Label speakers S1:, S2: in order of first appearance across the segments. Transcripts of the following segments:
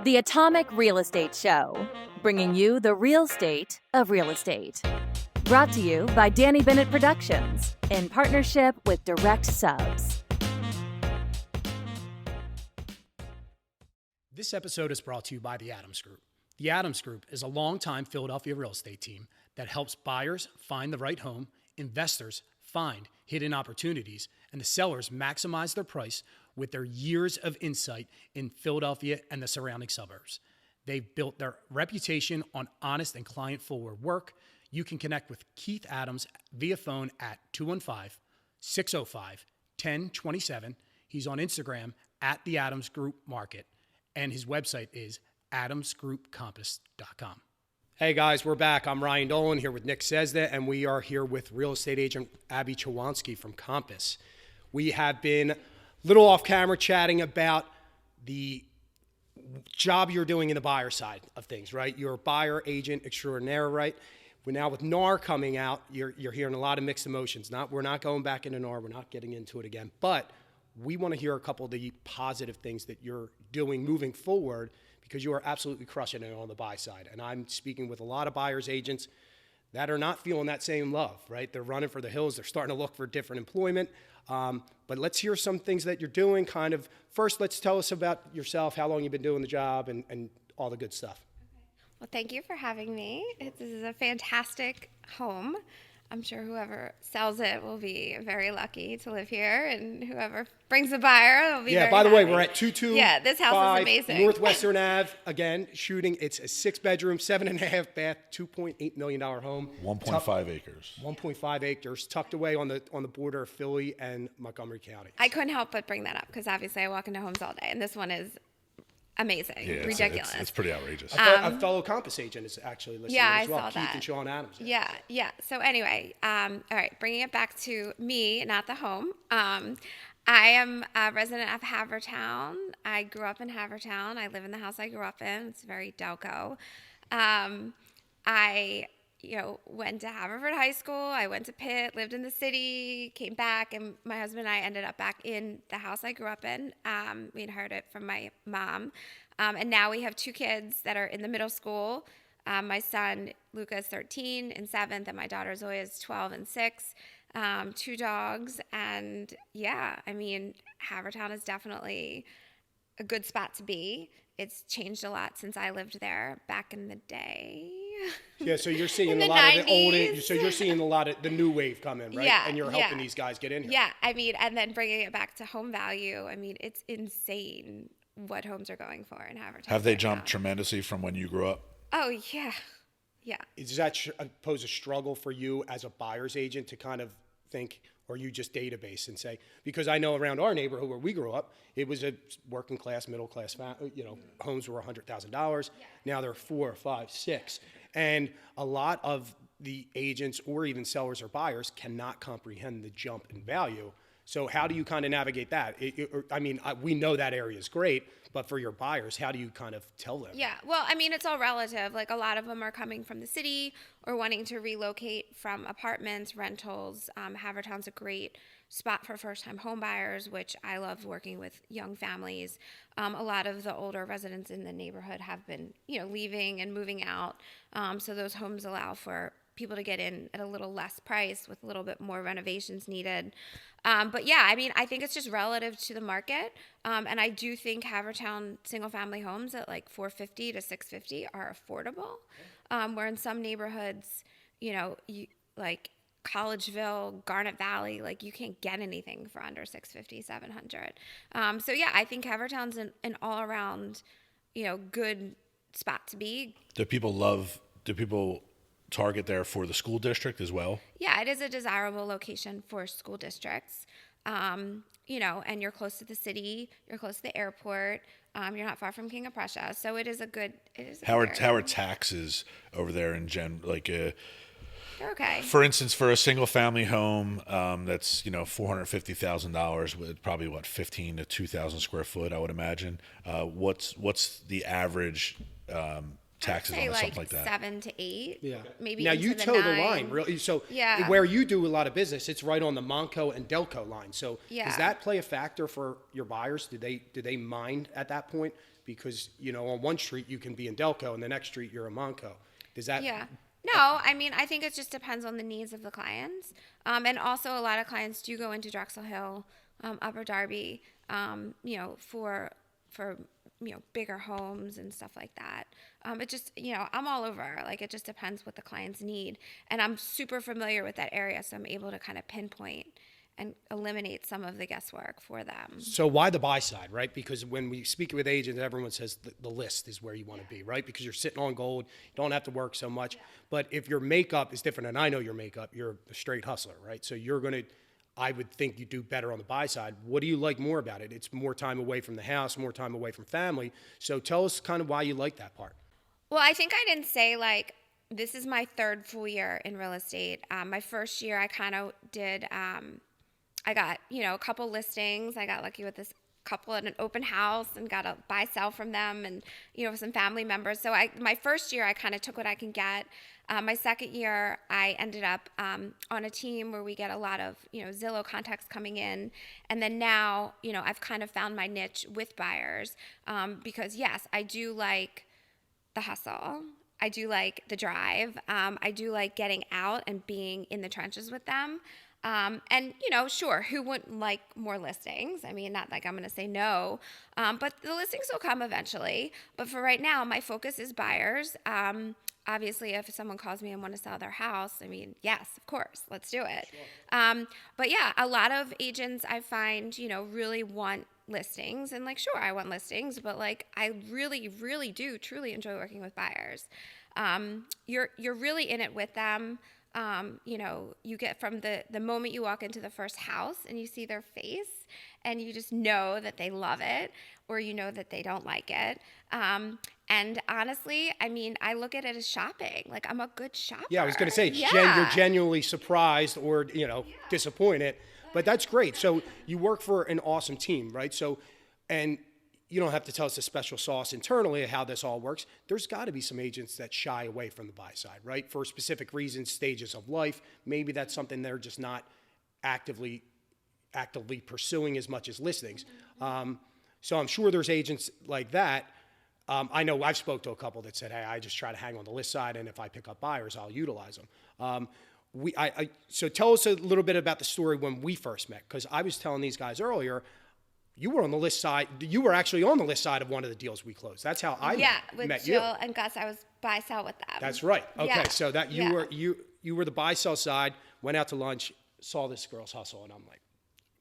S1: The Atomic Real Estate Show, bringing you the real estate of real estate. Brought to you by Danny Bennett Productions in partnership with Direct Subs.
S2: This episode is brought to you by the Adams Group. The Adams Group is a longtime Philadelphia real estate team that helps buyers find the right home, investors find hidden opportunities, and the sellers maximize their price with their years of insight in Philadelphia and the surrounding suburbs. They've built their reputation on honest and client-forward work. You can connect with Keith Adams via phone at 215-605-1027. He's on Instagram at the Adams Group Market, and his website is adamsgroupcompass.com. Hey guys, we're back. I'm Ryan Dolan here with Nick Cessna, and we are here with real estate agent Abbie Chowansky from Compass. We have been little off camera chatting about the job you're doing in the buyer side of things, right? You're a buyer agent extraordinaire, right? We're now with NAR coming out, you're hearing a lot of mixed emotions. We're not going back into NAR, we're not getting into it again, but we want to hear a couple of the positive things that you're doing moving forward, because you are absolutely crushing it on the buy side. And I'm speaking with a lot of buyers agents that are not feeling that same love, right? They're running for the hills. They're starting to look for different employment. But let's hear some things that you're doing. Kind of first, let's tell us about yourself, how long you've been doing the job, and all the good stuff.
S3: Well, thank you for having me. This is a fantastic home. I'm sure whoever sells it will be very lucky to live here, and whoever brings a buyer will be very
S2: by the way,
S3: happy.
S2: we're at 225
S3: Yeah, this house is amazing.
S2: Northwestern Ave, again, shooting. It's a 6-bedroom, 7.5 bath, $2.8 million home.
S4: 1.5 acres.
S2: 1.5 acres, tucked away on the border of Philly and Montgomery County.
S3: I couldn't help but bring that up because obviously I walk into homes all day, and this one is amazing, ridiculous.
S4: It's pretty outrageous.
S2: A fellow Compass agent is actually listening as well.
S3: I saw
S2: Keith
S3: that.
S2: and Sean Adams.
S3: Yeah. So anyway, all right, bringing it back to me, not the home. I am a resident of Havertown. I grew up in Havertown. I live in the house I grew up in. It's very Delco. I went to Haverford High School. I went to Pitt, lived in the city, came back, and my husband and I ended up back in the house I grew up in. We inherited it from my mom. And now we have 2 kids that are in the middle school. My son, Luca, is 13 and 7th, and my daughter, Zoya, is 12 and 6. 2 dogs. And yeah, I mean, Havertown is definitely a good spot to be. It's changed a lot since I lived there back in the day.
S2: Yeah, so you're seeing a lot of the old, so you're seeing a lot of the new wave come in, right?
S3: Yeah,
S2: and you're helping these guys get in here.
S3: Yeah, I mean, and then bringing it back to home value. I mean, it's insane what homes are going for in Havertown.
S4: Have they jumped tremendously from when you grew up?
S3: Oh, yeah.
S2: Does that pose a struggle for you as a buyer's agent to kind of think, or you just database and say, because I know around our neighborhood where we grew up, it was a working class, middle class, homes were $100,000. Now they're 4, 5, 6. And a lot of the agents or even sellers or buyers cannot comprehend the jump in value. So how do you kind of navigate that? We know that area is great, but for your buyers, how do you kind of tell them?
S3: Yeah, well, I mean, it's all relative. Like, a lot of them are coming from the city or wanting to relocate from apartments, rentals. Havertown's a great spot for first-time home buyers, which I love working with young families. A lot of the older residents in the neighborhood have been, leaving and moving out. So those homes allow for people to get in at a little less price with a little bit more renovations needed. But yeah, I mean, I think it's just relative to the market. And I do think Havertown single family homes at like $450 to $650 are affordable. Where in some neighborhoods, like Collegeville, Garnet Valley, like you can't get anything for under $650, $700. So yeah, I think Havertown's an all around, good spot to be.
S4: Do people target there for the school district as well?
S3: Yeah, it is a desirable location for school districts. And you're close to the city, you're close to the airport, you're not far from King of Prussia, so it is a good.
S4: How are taxes over there in
S3: They're okay.
S4: For instance, for a single family home that's $450,000 with probably 15 to 2,000 square foot, I would imagine. What's the average taxes on something like that?
S3: 7 to 8.
S2: Yeah.
S3: Maybe.
S2: Now you toe the
S3: 9.
S2: line, really. So
S3: Yeah.
S2: where you do a lot of business, it's right on the Monco and Delco line. So
S3: Yeah.
S2: does that play a factor for your buyers? Do they mind at that point? because, you know, on one street you can be in Delco and the next street you're in Monco. Does that?
S3: Yeah. No, I mean, I think it just depends on the needs of the clients. And also a lot of clients do go into Drexel Hill, Upper Darby, you know, for, you know, bigger homes and stuff like that. It just, you know, I'm all over. Like, it just depends what the clients need. And I'm super familiar with that area, so I'm able to kind of pinpoint and eliminate some of the guesswork for them.
S2: So why the buy side, right? Because when we speak with agents, everyone says the list is where you want to be, right? Because you're sitting on gold, you don't have to work so much. But if your makeup is different, and I know your makeup, you're a straight hustler, right? So you're going to, I would think you do better on the buy side. What do you like more about it? It's more time away from the house, more time away from family. So tell us kind of why you like that part.
S3: Well, I think I didn't say, like, this is my third full year in real estate. My first year, I kind of did, I got, you know, a couple listings. I got lucky with this couple at an open house and got a buy sell from them and, you know, some family members. So my first year, I kind of took what I can get. My second year, I ended up on a team where we get a lot of, you know, Zillow contacts coming in. And then now, you know, I've kind of found my niche with buyers because, yes, I do like the hustle. I do like the drive. I do like getting out and being in the trenches with them. And, you know, sure, who wouldn't like more listings? I mean, not like I'm going to say no, but the listings will come eventually. But for right now, my focus is buyers. Obviously, if someone calls me and want to sell their house, I mean, yes, of course, let's do it. Sure. But yeah, a lot of agents I find, you know, really want listings, and like, sure, I want listings, but like, I really, really do truly enjoy working with buyers. You're really in it with them. You know, you get from the moment you walk into the first house and you see their face and you just know that they love it or you know that they don't like it. And honestly, I mean, I look at it as shopping. Like, I'm a good shopper.
S2: Yeah, I was going to say, you're genuinely surprised or, you know, disappointed, but that's great. So you work for an awesome team, right? So, and you don't have to tell us the special sauce internally of how this all works. There's got to be some agents that shy away from the buy side, right? For specific reasons, stages of life. Maybe that's something they're just not actively pursuing as much as listings. So I'm sure there's agents like that. I know I've spoke to a couple that said, hey, I just try to hang on the list side, and if I pick up buyers, I'll utilize them. So tell us a little bit about the story when we first met, because I was telling these guys earlier, you were on the list side. You were actually on the list side of one of the deals we closed. That's how I met you.
S3: Jill and Gus, I was buy sell with them.
S2: That's right. Okay, so that you were the buy sell side. Went out to lunch, saw this girl's hustle, and I'm like,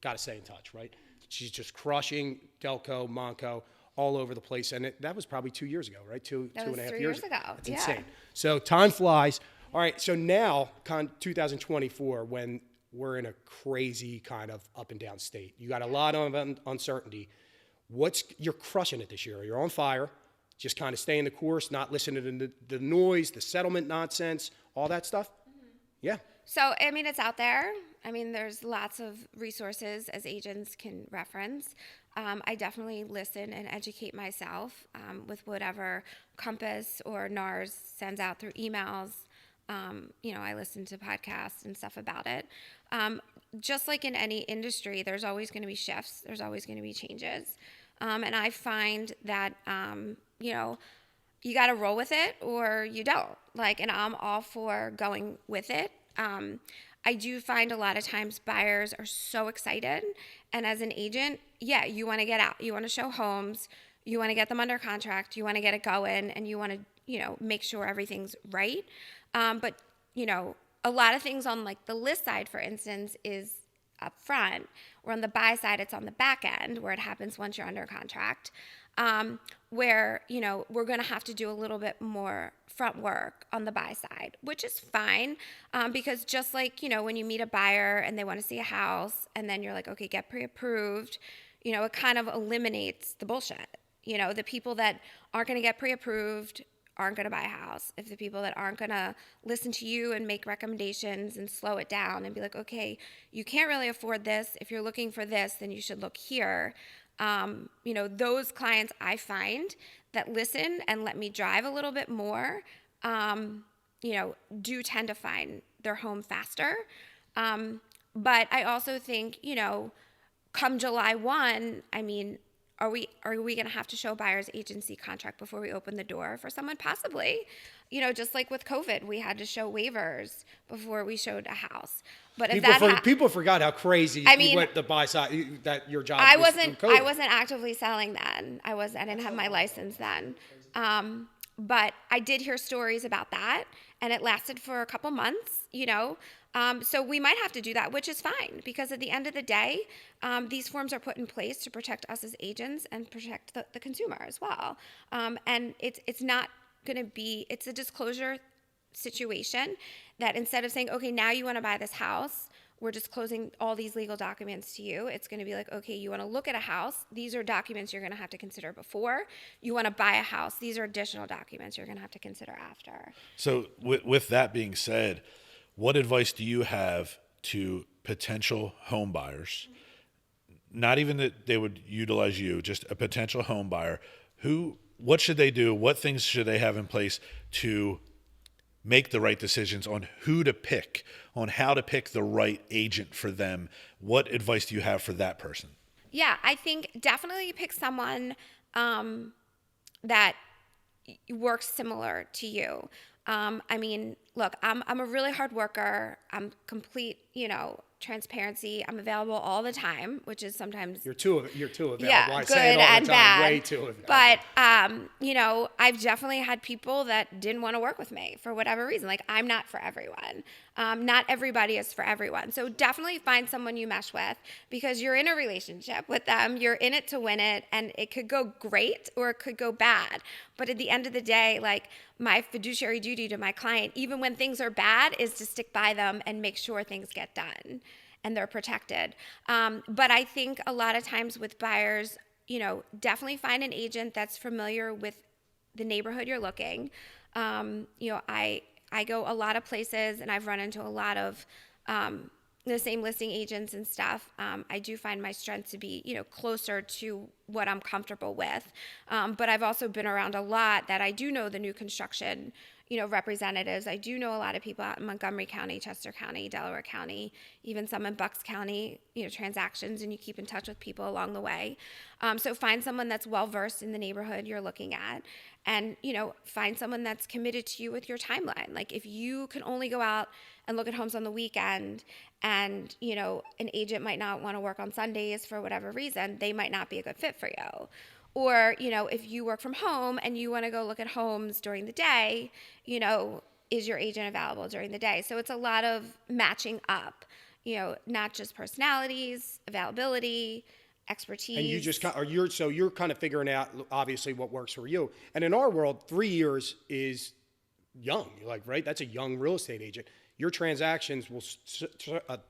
S2: got to stay in touch, right? She's just crushing Delco, Monco, all over the place, and that was probably 2 years ago, right? Two and a half years ago. That's insane. So time flies. All right, so now, 2024, when we're in a crazy kind of up and down state. You got a lot of uncertainty. You're crushing it this year. You're on fire. Just kind of staying the course, not listening to the noise, the settlement nonsense, all that stuff. Mm-hmm. Yeah.
S3: So, I mean, it's out there. I mean, there's lots of resources as agents can reference. I definitely listen and educate myself with whatever Compass or NARS sends out through emails. You know, I listen to podcasts and stuff about it. Just like in any industry, there's always going to be shifts. There's always going to be changes. And I find that, you know, you got to roll with it or you don't. Like, and I'm all for going with it. I do find a lot of times buyers are so excited. And as an agent, yeah, you want to get out. You want to show homes. You want to get them under contract. You want to get it going. And you want to, you know, make sure everything's right. But, you know, a lot of things on like the list side, for instance, is up front, or on the buy side, it's on the back end where it happens once you're under contract, where, you know, we're going to have to do a little bit more front work on the buy side, which is fine. Because just like, you know, when you meet a buyer and they want to see a house and then you're like, okay, get pre-approved, you know, it kind of eliminates the bullshit. You know, the people that aren't going to get pre-approved aren't going to buy a house. If the people that aren't going to listen to you and make recommendations and slow it down and be like, okay, you can't really afford this. If you're looking for this, then you should look here. You know, those clients I find that listen and let me drive a little bit more, you know, do tend to find their home faster. But I also think, you know, come July 1, I mean, are we going to have to show a buyer's agency contract before we open the door for someone? Possibly. Just like with COVID, we had to show waivers before we showed a house. But if
S2: people forgot how crazy you went to buy side, that your job was through COVID.
S3: I wasn't actively selling then. I didn't have my license then. But I did hear stories about that, and it lasted for a couple months, So we might have to do that, which is fine, because at the end of the day, these forms are put in place to protect us as agents and protect the consumer as well. And it's not going to be, it's a disclosure situation that instead of saying, okay, now you want to buy this house, we're disclosing all these legal documents to you. It's going to be like, okay, you want to look at a house. These are documents you're going to have to consider before. You want to buy a house. These are additional documents you're going to have to consider after.
S4: So with that being said, what advice do you have to potential home buyers? Not even that they would utilize you, just a potential home buyer. What should they do? What things should they have in place to make the right decisions on who to pick, on how to pick the right agent for them? What advice do you have for that person?
S3: Yeah, I think definitely pick someone that works similar to you. Look, I'm a really hard worker. I'm complete, transparency. I'm available all the time, which is sometimes
S2: you're too available.
S3: Yeah,
S2: I
S3: good
S2: say it all
S3: and
S2: the time,
S3: bad.
S2: way too available.
S3: But I've definitely had people that didn't want to work with me for whatever reason. Like, I'm not for everyone. Not everybody is for everyone. So definitely find someone you mesh with, because you're in a relationship with them. You're in it to win it, and it could go great or it could go bad. But at the end of the day, like, my fiduciary duty to my client, even when things are bad, is to stick by them and make sure things get done and they're protected. But I think a lot of times with buyers, definitely find an agent that's familiar with the neighborhood you're looking. I go a lot of places, and I've run into a lot of the same listing agents and stuff. I do find my strength to be, closer to what I'm comfortable with. But I've also been around a lot that I do know the new construction, representatives. I do know a lot of people out in Montgomery County, Chester County, Delaware County, even some in Bucks County, transactions, and you keep in touch with people along the way. So find someone that's well-versed in the neighborhood you're looking at, and, find someone that's committed to you with your timeline. Like, if you can only go out and look at homes on the weekend, and, an agent might not want to work on Sundays for whatever reason, they might not be a good fit for you. Or, if you work from home and you want to go look at homes during the day, is your agent available during the day? So it's a lot of matching up, not just personalities, availability, expertise.
S2: And you just you're kind of figuring out, obviously, what works for you. And in our world, 3 years is young, right? That's a young real estate agent. Your transactions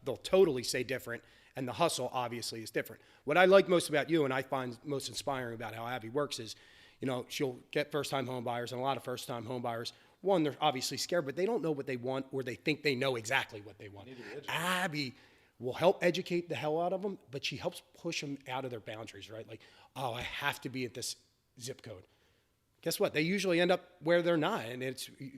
S2: they'll totally stay different. And the hustle, obviously, is different. What I like most about you, and I find most inspiring about how Abbie works, is, she'll get first-time home buyers, and a lot of first-time home buyers, one, they're obviously scared, but they don't know what they want, or they think they know exactly what they want. Abbie will help educate the hell out of them, but she helps push them out of their boundaries, right? Like, oh, I have to be at this zip code. Guess what? They usually end up where they're not, and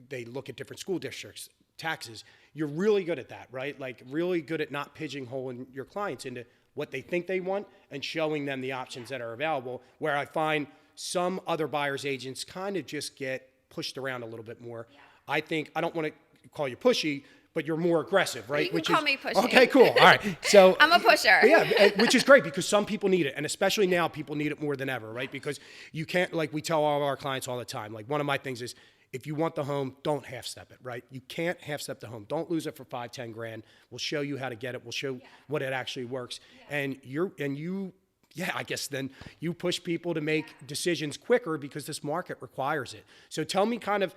S2: they look at different school districts, taxes. You're really good at that, right? Like, really good at not pigeonholing your clients into what they think they want and showing them the options that are available, where I find some other buyers agents kind of just get pushed around a little bit more. Yeah. I think, I don't want to call you pushy, but you're more aggressive, right?
S3: You can call me pushy.
S2: Okay, cool. All right. So
S3: I'm a pusher.
S2: Yeah, which is great, because some people need it. And especially now, people need it more than ever, right? Because you can't, like we tell all of our clients all the time, like, one of my things is, if you want the home, don't half-step it, right? You can't half-step the home. Don't lose it for $5-10 grand. We'll show you how to get it. We'll show what it actually works. And I guess then you push people to make decisions quicker, because this market requires it. So tell me kind of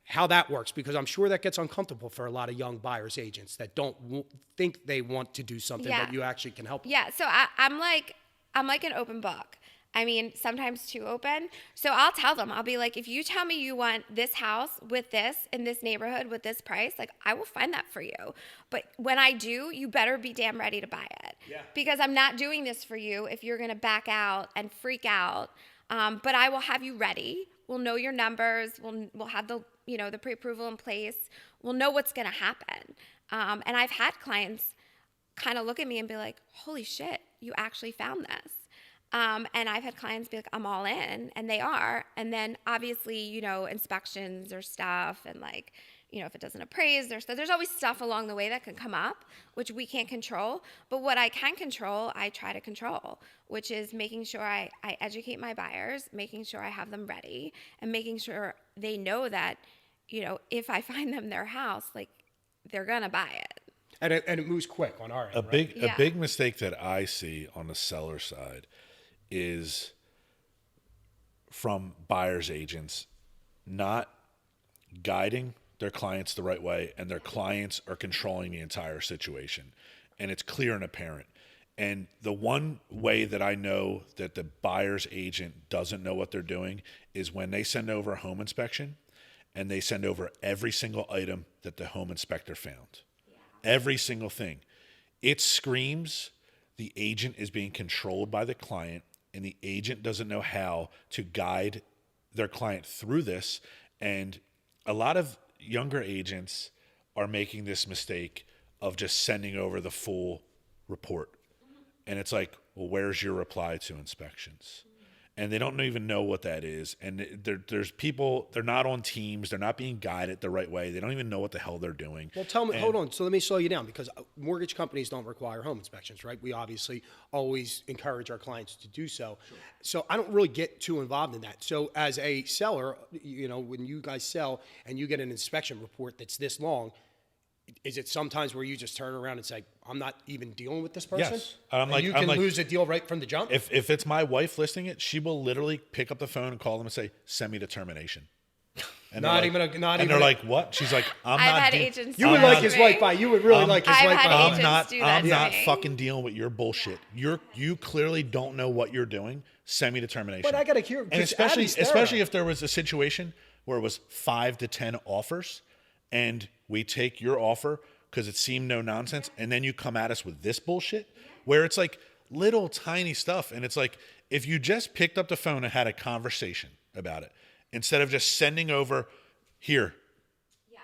S2: how that works, because I'm sure that gets uncomfortable for a lot of young buyers agents that don't think they want to do something that you actually can help them.
S3: Yeah, so I'm like an open book. I mean, sometimes too open. So I'll tell them, I'll be like, if you tell me you want this house with this in this neighborhood with this price, like, I will find that for you. But when I do, you better be damn ready to buy it. Yeah. Because I'm not doing this for you if you're going to back out and freak out. But I will have you ready. We'll know your numbers. We'll have the pre-approval in place. We'll know what's going to happen. And I've had clients kind of look at me and be like, holy shit, you actually found this. And I've had clients be like, I'm all in, and they are. And then obviously, inspections or stuff, and like, if it doesn't appraise, there's always stuff along the way that can come up, which we can't control. But what I can control, I try to control, which is making sure I educate my buyers, making sure I have them ready, and making sure they know that, if I find them their house, like, they're going to buy it.
S2: And it moves quick on our end,
S4: A big mistake that I see on the seller side is from buyer's agents not guiding their clients the right way, and their clients are controlling the entire situation. And it's clear and apparent. And the one way that I know that the buyer's agent doesn't know what they're doing is when they send over a home inspection and they send over every single item that the home inspector found. Every single thing. It screams the agent is being controlled by the client, and the agent doesn't know how to guide their client through this. And a lot of younger agents are making this mistake of just sending over the full report. And it's like, well, where's your reply to inspections? And they don't even know what that is. And there's people, they're not on teams. They're not being guided the right way. They don't even know what the hell they're doing.
S2: Well, tell me, hold on. So let me slow you down, because mortgage companies don't require home inspections, right? We obviously always encourage our clients to do so. Sure. So I don't really get too involved in that. So as a seller, when you guys sell and you get an inspection report that's this long, is it sometimes where you just turn around and say, I'm not even dealing with this person?
S4: Yes. And
S2: you can lose a deal right from the jump?
S4: If it's my wife listing it, she will literally pick up the phone and call them and say, send me the termination. And they're like, what? She's like,
S3: I've had agents.
S2: You would like his wife by. You would really like his wife by.
S4: I'm not fucking dealing with your bullshit. You clearly don't know what you're doing. Send me the termination.
S2: But I got to hear,
S4: and especially if there was a situation where it was 5 to 10 offers, and we take your offer because it seemed no nonsense, and then you come at us with this bullshit, where it's like little tiny stuff, and it's like, if you just picked up the phone and had a conversation about it, instead of just sending over, here. Yeah.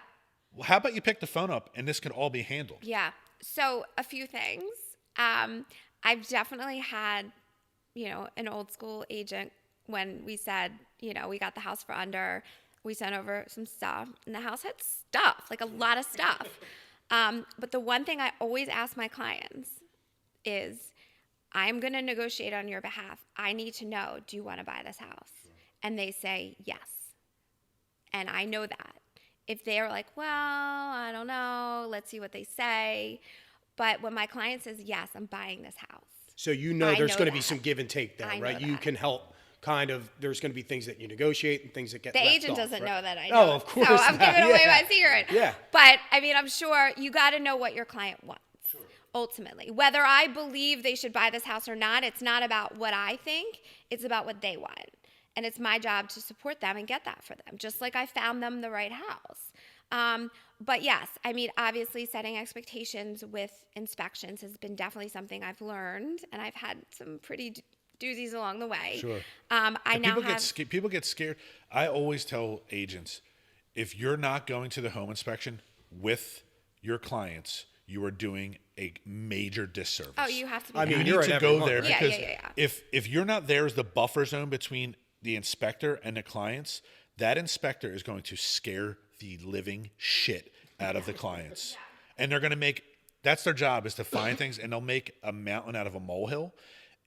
S4: Well, how about you pick the phone up and this can all be handled?
S3: Yeah. So a few things. I've definitely had, an old school agent when we said, we got the house for under, we sent over some stuff, and the house had stuff, like a lot of stuff. But the one thing I always ask my clients is, I'm going to negotiate on your behalf. I need to know, do you want to buy this house? And they say yes. And I know that. If they're like, well, I don't know, let's see what they say. But when my client says, yes, I'm buying this house.
S2: So there's going to be some give and take there, right? You can help there's going to be things that you negotiate and things that get left
S3: agent
S2: off,
S3: doesn't
S2: right?
S3: know that I know.
S2: Oh, of course
S3: So I'm giving away my secret.
S2: Yeah.
S3: But, I'm sure you got to know what your client wants. Sure. Ultimately. Whether I believe they should buy this house or not, it's not about what I think. It's about what they want. And it's my job to support them and get that for them, just like I found them the right house. But yes, obviously setting expectations with inspections has been definitely something I've learned, and I've had some pretty doozies along the way.
S4: Sure.
S3: People
S4: get scared. I always tell agents, if you're not going to the home inspection with your clients, you are doing a major disservice.
S3: Oh, you have to be.
S4: You need to go there because
S3: yeah.
S4: if you're not there as the buffer zone between the inspector and the clients, that inspector is going to scare the living shit out of the clients. And they're going to that's their job, is to find things, and they'll make a mountain out of a molehill.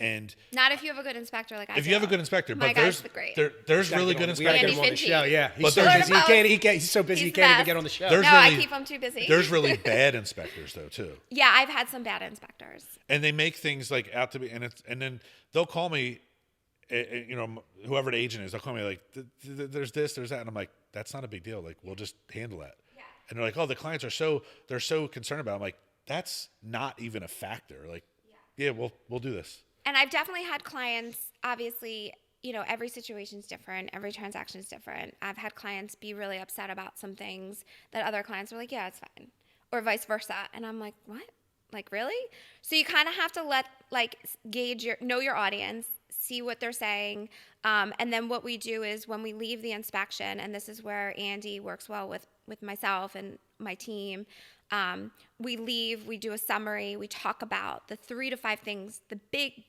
S4: And
S3: not if you have a good inspector like I do.
S4: If you have a good inspector,
S3: but
S4: there's really good inspectors.
S2: We gotta get him on the show. Yeah,
S3: he's so busy.
S2: He's so busy he can't even get on the show.
S3: I keep him too busy.
S4: There's really bad inspectors though too.
S3: Yeah, I've had some bad inspectors.
S4: And they make things like out to be, and then they'll call me, whoever the agent is, they'll call me like, there's this, there's that, and I'm like, that's not a big deal. Like, we'll just handle that. Yeah. And they're like, oh, the clients are they're so concerned about it. I'm like, that's not even a factor. Like, yeah, we'll do this.
S3: And I've definitely had clients, obviously, every situation's different. Every transaction's different. I've had clients be really upset about some things that other clients are like, yeah, it's fine. Or vice versa. And I'm like, what? Like, really? So you kind of have to know your audience, see what they're saying. And then what we do is when we leave the inspection, and this is where Andy works well with myself and my team, we leave, we do a summary, we talk about the 3 to 5 things, the big,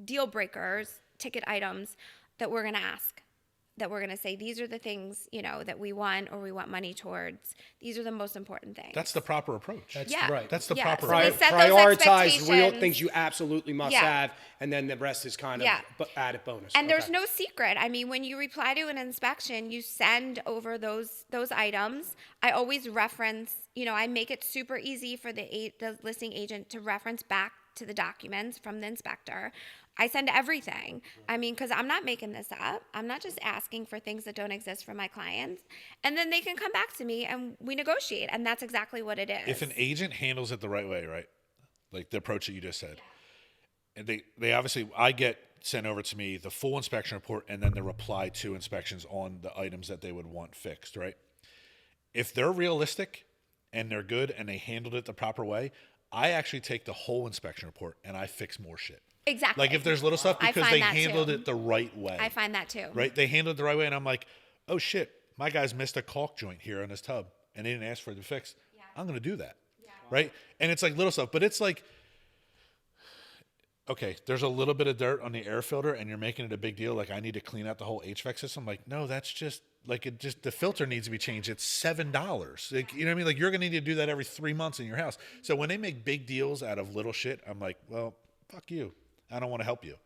S3: deal breakers, ticket items that we're going to ask, that we're going to say, these are the things, that we want or we want money towards. These are the most important things.
S4: That's the proper approach.
S2: That's
S3: Yeah.
S2: right.
S4: That's the
S3: Yeah.
S4: proper
S3: So we
S4: approach.
S3: set those
S2: Prioritize real
S3: expectations.
S2: things you absolutely must
S3: Yeah.
S2: have, and then the rest is kind of
S3: Yeah.
S2: added bonus.
S3: And there's
S2: Okay.
S3: no secret. I mean, when you reply to an inspection, you send over those items. I always reference, I make it super easy for the listing agent to reference back to the documents from the inspector. I send everything. I mean, because I'm not making this up. I'm not just asking for things that don't exist for my clients. And then they can come back to me and we negotiate. And that's exactly what it is.
S4: If an agent handles it the right way, right? Like the approach that you just said. And they obviously, I get sent over to me the full inspection report and then the reply to inspections on the items that they would want fixed, right? If they're realistic and they're good and they handled it the proper way, I actually take the whole inspection report and I fix more shit.
S3: Exactly.
S4: Like if there's little stuff,
S3: I
S4: because
S3: find
S4: they
S3: that
S4: handled
S3: too.
S4: it the right way.
S3: I find that too.
S4: Right? They handled it the right way, and I'm like, oh shit, my guy's missed a caulk joint here on his tub, and they didn't ask for it to fix. Yeah. I'm going to do that. Yeah. Right? And it's like little stuff, but it's like, okay, there's a little bit of dirt on the air filter, and you're making it a big deal. Like I need to clean out the whole HVAC system. Like, no, that's just like the filter needs to be changed. It's $7. Like, you know what I mean? Like you're going to need to do that every 3 months in your house. So when they make big deals out of little shit, I'm like, well, fuck you. I don't want to help you.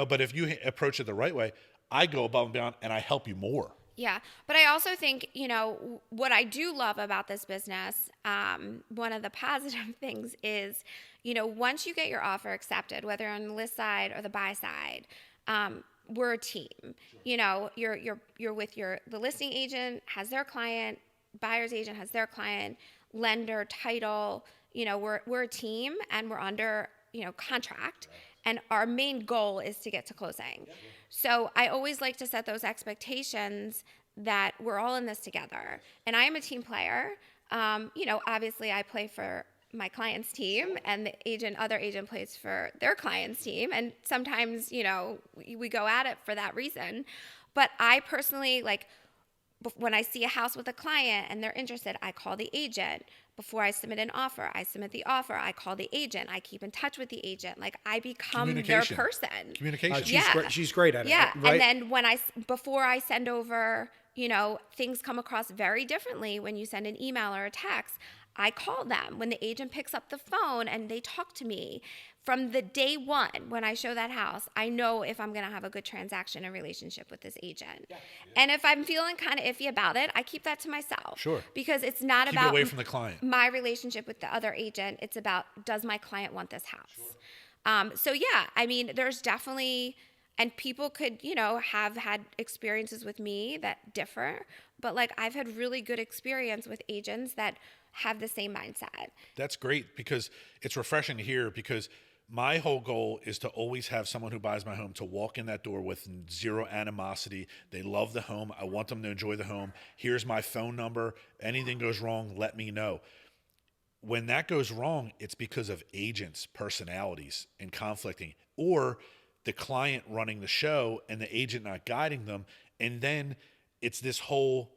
S4: But if you approach it the right way, I go above and beyond and I help you more.
S3: Yeah. But I also think, what I do love about this business, one of the positive things is, once you get your offer accepted, whether on the list side or the buy side, we're a team. You're with the listing agent has their client, buyer's agent has their client, lender, title, we're a team and we're under, contract. And our main goal is to get to closing. Yeah. So I always like to set those expectations that we're all in this together. And I am a team player. Obviously I play for my client's team and the other agent plays for their client's team. And sometimes, we go at it for that reason. But I personally, when I see a house with a client and they're interested, I call the agent. Before I submit an offer, I submit the offer. I call the agent. I keep in touch with the agent. I become their person.
S4: Communication.
S2: She's great at it.
S3: Yeah.
S2: Right?
S3: And then before I send over, things come across very differently when you send an email or a text. I call them when the agent picks up the phone and they talk to me. From the day one, when I show that house, I know if I'm going to have a good transaction and relationship with this agent. Yeah. And if I'm feeling kind of iffy about it, I keep that to myself.
S4: Sure.
S3: Because it's not
S4: keep
S3: about
S4: it away from the client.
S3: My relationship with the other agent. It's about, does my client want this house? Sure. There's definitely, and people could, have had experiences with me that differ, but I've had really good experience with agents that have the same mindset.
S4: That's great because it's refreshing to hear, because my whole goal is to always have someone who buys my home to walk in that door with zero animosity. They love the home. I want them to enjoy the home. Here's my phone number. Anything goes wrong, let me know. When that goes wrong, it's because of agents' personalities and conflicting, or the client running the show and the agent not guiding them. And then it's this whole,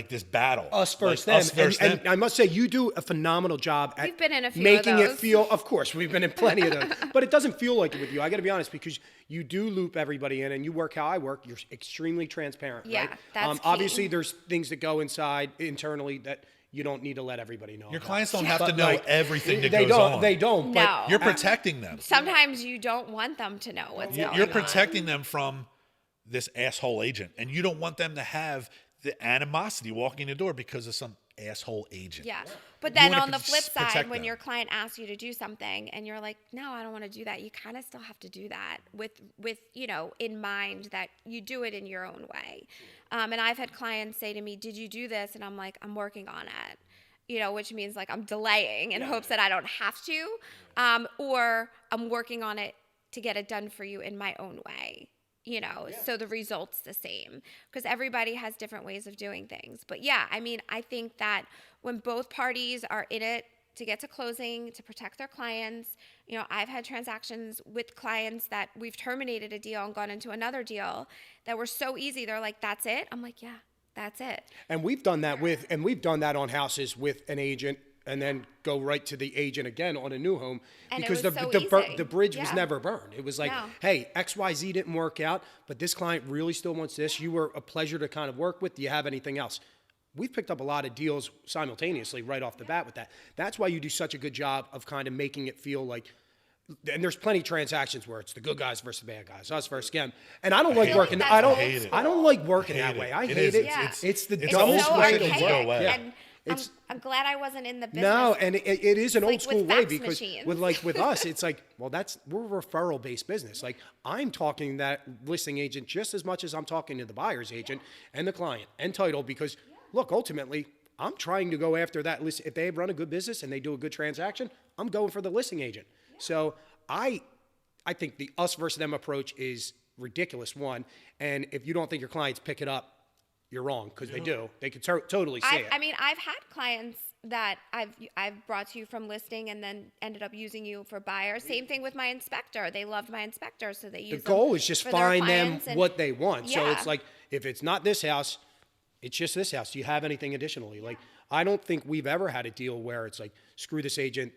S4: this battle.
S2: Us versus them. And I must say, you do a phenomenal job at
S3: We've been in a few
S2: making
S3: of those.
S2: it feel, of course, we've been in plenty of those, but it doesn't feel like it with you. I got to be honest, because you do loop everybody in and you work how I work. You're extremely transparent,
S3: Yeah,
S2: right?
S3: that's key.
S2: Obviously, there's things that go internally that you don't need to let everybody know.
S4: Your
S2: about.
S4: clients don't have to know everything that
S2: they
S4: goes
S2: don't,
S4: on.
S2: They don't.
S3: No.
S4: You're protecting them.
S3: Sometimes you don't want them to know what's going on.
S4: You're protecting them from this asshole agent, and you don't want them to have the animosity walking in the door because of some asshole agent.
S3: Yeah. But then
S4: wanna
S3: on the flip side,
S4: protect
S3: when
S4: them.
S3: your client asks you to do something and you're like, no, I don't want to do that, you kind of still have to do that with in mind that you do it in your own way. And I've had clients say to me, did you do this? And I'm like, I'm working on it. Which means I'm delaying in hopes that I don't have to, or I'm working on it to get it done for you in my own way. So the result's the same, because everybody has different ways of doing things. But I think that when both parties are in it to get to closing, to protect their clients, I've had transactions with clients that we've terminated a deal and gone into another deal that were so easy. They're like, that's it. I'm like, yeah, that's it.
S2: And we've done that on houses with an agent and then go right to the agent again on a new home,
S3: And it
S2: because
S3: was so easy.
S2: the bridge was
S3: Yeah.
S2: never burned. It was like,
S3: No.
S2: hey, XYZ didn't work out, but this client really still wants this. You were a pleasure to kind of work with. Do you have anything else? We've picked up a lot of deals simultaneously right off the bat with that. That's why you do such a good job of kind of making it feel like, and there's plenty of transactions where it's the good guys versus the bad guys, us versus them. And I don't like
S3: feel
S2: working.
S3: like
S2: I don't.
S3: that's old
S2: I don't like working
S4: Hate
S2: that
S4: it.
S2: way. I
S4: It
S2: hate
S4: is.
S2: it.
S3: Yeah.
S2: It's the
S3: It's
S2: dumbest
S3: so
S2: way to
S3: archaic,
S4: go away.
S2: Yeah.
S3: and
S2: It's-
S3: I'm glad I wasn't in the business.
S2: No, and it is an old
S3: like
S2: school
S3: with
S2: way,
S3: fax
S2: because
S3: machines.
S2: with us, it's like, well, we're a referral based business. Like, I'm talking that listing agent just as much as I'm talking to the buyer's agent and the client and title, because look, ultimately, I'm trying to go after that list. If they run a good business and they do a good transaction, I'm going for the listing agent. So I think the us versus them approach is ridiculous, one. And if you don't think your clients pick it up, you're wrong, because they do. They could totally see it.
S3: I mean, I've had clients that I've brought to you from listing and then ended up using you for buyers. Same thing with my inspector. They loved my inspector, so they use
S2: The goal is just
S3: for their
S2: find them
S3: clients and-
S2: what they want. So
S3: Yeah.
S2: it's like, if it's not this house, it's just this house. Do you have anything additionally? Like, I don't think we've ever had a deal where it's like, screw this agent.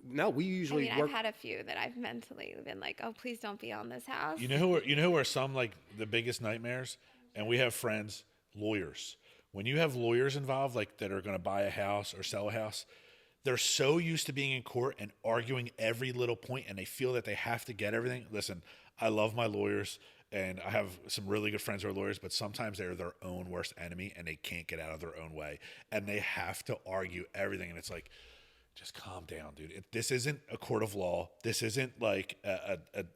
S2: No, we
S3: I
S2: usually
S3: mean,
S2: work.
S3: I've had a few that I've mentally been like, oh, please don't be on this house.
S4: You know who are some like the biggest nightmares? And we have friends, lawyers. When you have lawyers involved, like that are going to buy a house or sell a house, they're so used to being in court and arguing every little point, and they feel that they have to get everything. Listen, I love my lawyers, and I have some really good friends who are lawyers, but sometimes they're their own worst enemy, and they can't get out of their own way, and they have to argue everything. And it's like, just calm down, dude. This isn't a court of law. This isn't like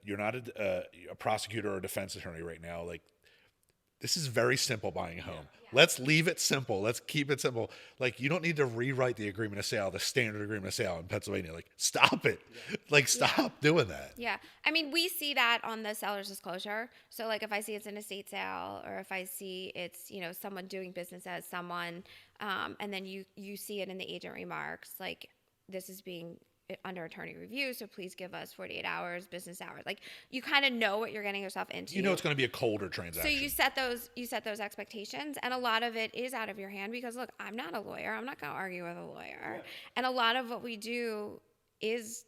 S4: you're not a prosecutor or a defense attorney right now. Like, this is very simple buying a home. Let's leave it simple. Let's keep it simple. Like, you don't need to rewrite the agreement of sale, the standard agreement of sale in Pennsylvania. Like, stop it. Like, stop doing that.
S3: Yeah. I mean, we see that on the seller's disclosure. So, like, if I see it's an estate sale, or if I see it's, someone doing business as someone, and then you see it in the agent remarks, like, this is being under attorney review, so please give us 48 hours, business hours. Like, you kind of know what you're getting yourself into.
S4: You know it's going to be a colder transaction.
S3: So you set those expectations, and a lot of it is out of your hand, because look, I'm not a lawyer. I'm not going to argue with a lawyer. And a lot of what we do is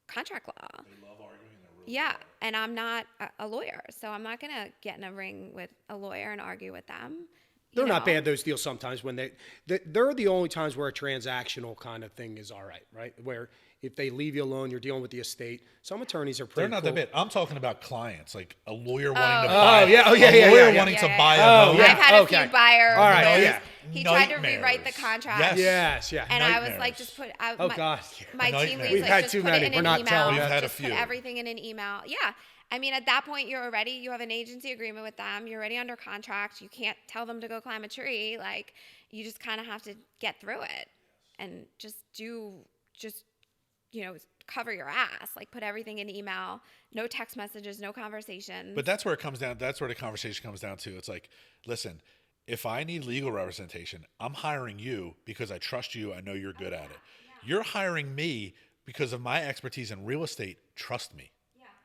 S3: contract law.
S4: They love arguing. They're really
S3: Yeah, and I'm not a lawyer, so I'm not going to get in a ring with a lawyer and argue with them.
S2: They're not bad, those deals, sometimes when they're the only times where a transactional kind of thing is all right? Where if they leave you alone, you're dealing with the estate. Some attorneys are pretty
S4: They're not
S2: cool.
S4: that bad. I'm talking about clients, like a lawyer wanting to
S2: Oh,
S4: buy.
S2: yeah. Oh, yeah,
S4: a
S2: yeah,
S4: lawyer
S2: yeah,
S4: wanting
S3: yeah.
S4: to
S3: Yeah,
S4: buy
S3: yeah.
S4: a
S2: Oh,
S4: home.
S2: yeah.
S3: I've had
S2: Okay.
S3: a few buyers.
S2: All right,
S3: where
S2: yeah.
S3: He tried to
S4: Nightmares.
S3: rewrite the contract.
S4: Yes.
S2: Yes, yeah.
S3: And I was
S4: Nightmares.
S3: like, just put out.
S2: Oh, God.
S3: My team
S4: Nightmares.
S3: leads
S2: We've
S3: like,
S2: had
S3: just
S2: too
S3: put
S2: many.
S3: it in
S2: We're
S3: an
S2: not
S3: email.
S2: telling
S4: you. We've had a
S3: Just put
S4: few.
S3: everything in an email. Yeah. I mean, at that point, you're already, you have an agency agreement with them. You're already under contract. You can't tell them to go climb a tree. Like, you just kind of have to get through it and cover your ass. Like, put everything in email. No text messages, no conversations.
S4: But that's where it comes down. That's where the conversation comes down to. It's like, listen, if I need legal representation, I'm hiring you because I trust you. I know you're good at it. You're hiring me because of my expertise in real estate. Trust me.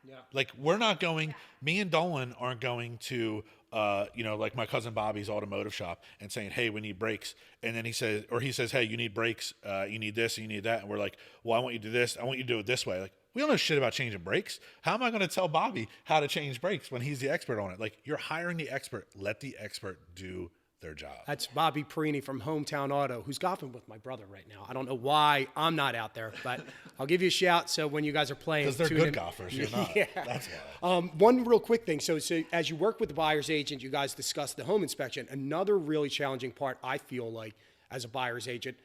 S2: Yeah.
S4: Like, we're not going, me and Dolan aren't going to, like my cousin Bobby's automotive shop and saying, hey, we need brakes. And then he says, hey, you need brakes. You need this, you need that. And we're like, well, I want you to do this. I want you to do it this way. Like, we don't know shit about changing brakes. How am I going to tell Bobby how to change brakes when he's the expert on it? Like, you're hiring the expert. Let the expert do their job.
S2: That's Bobby Perini from Hometown Auto, who's golfing with my brother right now. I don't know why I'm not out there, but I'll give you a shout. So when you guys are playing,
S4: Because they're
S2: tune
S4: good
S2: in.
S4: golfers. You're not.
S2: Yeah.
S4: That's why.
S2: One real quick thing. So as you work with the buyer's agent, you guys discuss the home inspection. Another really challenging part, I feel like, as a buyer's agent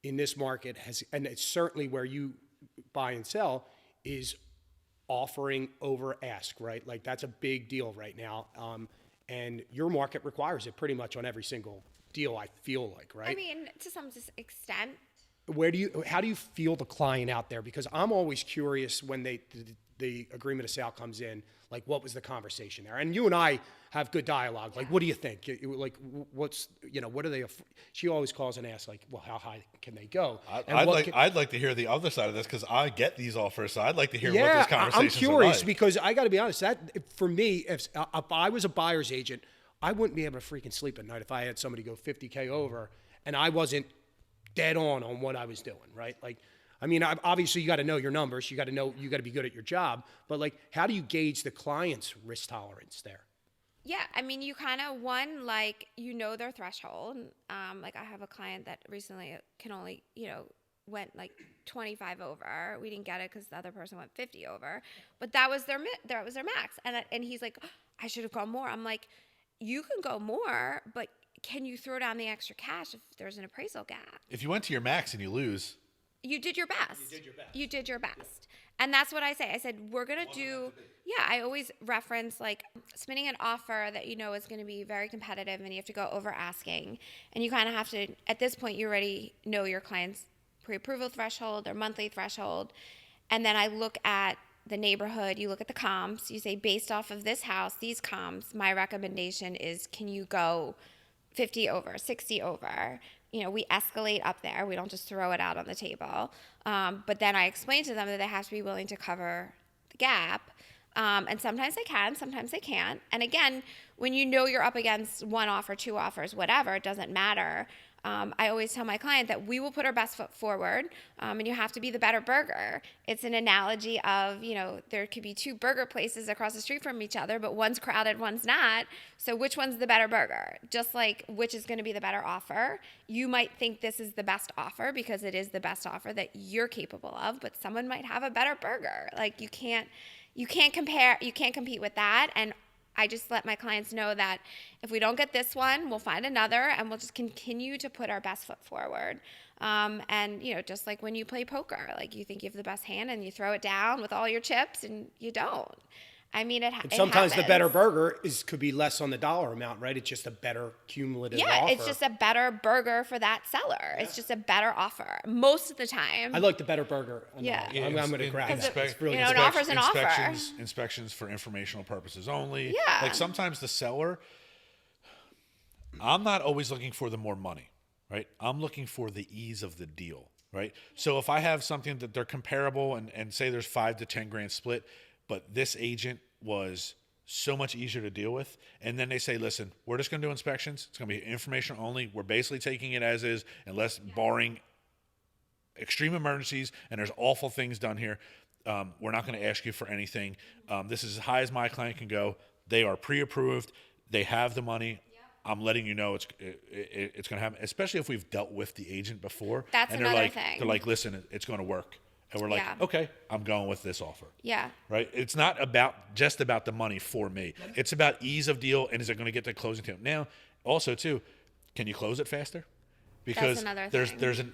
S2: in this market, and it's certainly where you buy and sell, is offering over ask, right? Like, that's a big deal right now. And your market requires it pretty much on every single deal, I feel like, right?
S3: I mean, to some extent.
S2: How do you feel the client out there? Because I'm always curious when the agreement of sale comes in, like, what was the conversation there? And you and I have good dialogue. Like, what do you think? Like, what are they? She always calls and asks, like, well, how high can they go?
S4: I'd like to hear the other side of this, because I get these offers, so I'd like to hear what
S2: Yeah,
S4: those conversations
S2: I'm curious
S4: are like.
S2: because I got to be honest. That, for me, if I was a buyer's agent, I wouldn't be able to freaking sleep at night if I had somebody go $50K over and I wasn't dead on what I was doing, right? Like, I mean, obviously you got to know your numbers. You got to be good at your job. But like, how do you gauge the client's risk tolerance there?
S3: Yeah, I mean, you kind of their threshold. Like I have a client that recently can only went like 25 over. We didn't get it because the other person went 50 over, but that was their max. And he's like, oh, I should have gone more. I'm like, you can go more, but can you throw down the extra cash if there's an appraisal gap?
S4: If you went to your max and you lose,
S3: you did your best. You did your best. And that's what I say. I said, we're going to do, I always reference like submitting an offer that is going to be very competitive and you have to go over asking. And you kind of have to, at this point, you already know your client's pre-approval threshold, their monthly threshold. And then I look at the neighborhood, you look at the comps, you say, based off of this house, these comps, my recommendation is, can you go 50 over, 60 over? We escalate up there. We don't just throw it out on the table. But then I explain to them that they have to be willing to cover the gap. And sometimes they can, sometimes they can't. And again, when you're up against one offer, two offers, whatever, it doesn't matter. I always tell my client that we will put our best foot forward, and you have to be the better burger. It's an analogy of, there could be two burger places across the street from each other, but one's crowded, one's not. So which one's the better burger? Just like which is going to be the better offer. You might think this is the best offer because it is the best offer that you're capable of, but someone might have a better burger. Like you can't compare, you can't compete with that. And I just let my clients know that if we don't get this one, we'll find another, and we'll just continue to put our best foot forward. And just like when you play poker, like you think you have the best hand and you throw it down with all your chips and you don't. I mean, it
S2: sometimes
S3: happens.
S2: The better burger could be less on the dollar amount, right? It's just a better cumulative offer.
S3: Yeah, it's just a better burger for that seller. Yeah. It's just a better offer most of the time.
S2: I like the better burger.
S3: Yeah.
S2: I'm going to grab that.
S3: It's really an offer's an offer.
S4: Inspections for informational purposes only.
S3: Yeah.
S4: Like sometimes the seller, I'm not always looking for the more money, right? I'm looking for the ease of the deal, right? So if I have something that they're comparable and say there's 5 to 10 grand split, but this agent was so much easier to deal with. And then they say, listen, we're just going to do inspections. It's going to be information only. We're basically taking it as is, unless barring extreme emergencies and there's awful things done here. We're not going to ask you for anything. This is as high as my client can go. They are pre-approved. They have the money. I'm letting you know it's going to happen, especially if we've dealt with the agent before.
S3: That's another thing.
S4: They're like, listen, it's going to work. And we're like, okay, I'm going with this offer.
S3: Yeah.
S4: Right? It's not just about the money for me. It's about ease of deal and is it going to get to closing time. Now, also too, can you close it faster? Because there's an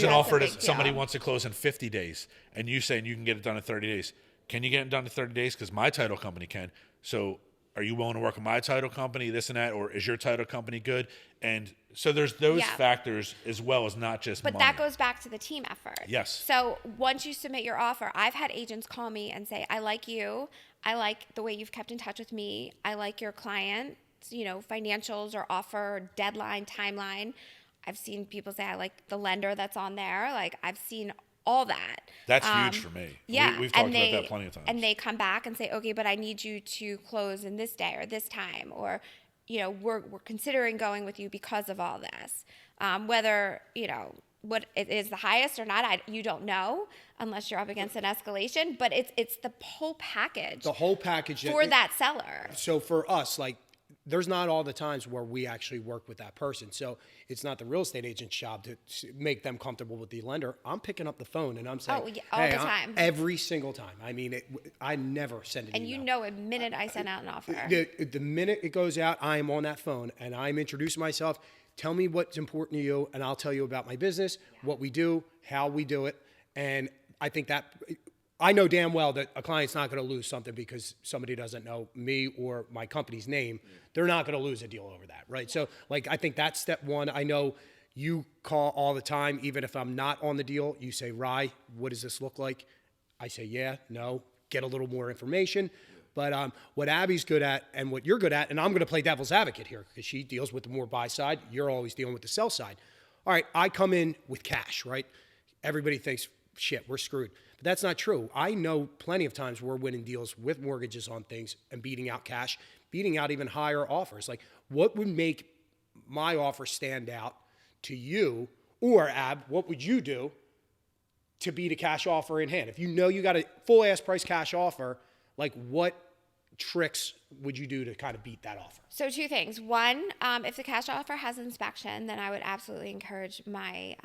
S4: offer that somebody wants to close in 50 days and you saying you can get it done in 30 days. Can you get it done in 30 days? Because my title company can. So are you willing to work with my title company, this and that, or is your title company good? And so there's those factors as well as not just money.
S3: But that goes back to the team effort.
S4: Yes.
S3: So once you submit your offer, I've had agents call me and say, I like you. I like the way you've kept in touch with me. I like your client, financials or offer, or deadline, timeline. I've seen people say, I like the lender that's on there. Like I've seen all that.
S4: That's huge for me.
S3: Yeah.
S4: We've talked about that plenty of times.
S3: And they come back and say, okay, but I need you to close in this day or this time, or, we're considering going with you because of all this. Whether, what it is the highest or not, you don't know unless you're up against an escalation, but it's the whole package.
S2: The whole package.
S3: For that seller.
S2: So for us, like, there's not all the times where we actually work with that person. So it's not the real estate agent's job to make them comfortable with the lender. I'm picking up the phone and I'm saying,
S3: all the time.
S2: Every single time. I mean, I never send an email.
S3: And a minute I send out an offer.
S2: The minute it goes out, I am on that phone and I'm introducing myself. Tell me what's important to you and I'll tell you about my business, what we do, how we do it. And I think that I know damn well that a client's not going to lose something because somebody doesn't know me or my company's name. They're not going to lose a deal over that, right? So, like, I think that's step one. I know you call all the time, even if I'm not on the deal. You say, Rye, what does this look like? I say, yeah, no, get a little more information. But what Abbie's good at and what you're good at, and I'm going to play devil's advocate here because she deals with the more buy side. You're always dealing with the sell side. All right, I come in with cash, right? Everybody thinks, shit, we're screwed. But that's not true. I know plenty of times we're winning deals with mortgages on things and beating out cash, beating out even higher offers. Like, what would make my offer stand out to you Or, what would you do to beat a cash offer in hand? If you know you got a full ask price cash offer, like what tricks would you do to kind of beat that offer?
S3: So 2 things. One, if the cash offer has inspection, then I would absolutely encourage my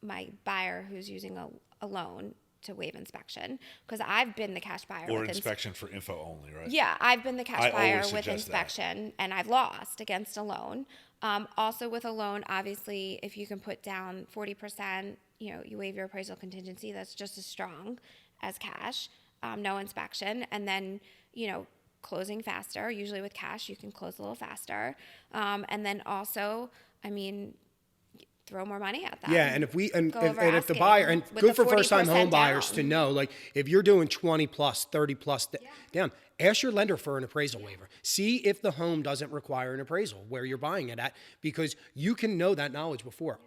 S3: my buyer who's using a loan to waive inspection, because I've been the cash buyer.
S4: Or inspection for info only, right?
S3: Yeah, I've been the cash buyer
S4: always
S3: with
S4: suggest
S3: inspection, and I've lost against a loan. Also with a loan, obviously, if you can put down 40%, you waive your appraisal contingency. That's just as strong as cash. No inspection, and then closing faster. Usually with cash, you can close a little faster, and then also, throw more money at that.
S2: Yeah, and if the buyer, and good for first time home buyers to know, like if you're doing 20 plus, 30 plus down, ask your lender for an appraisal waiver. See if the home doesn't require an appraisal where you're buying it at, because you can know that knowledge before.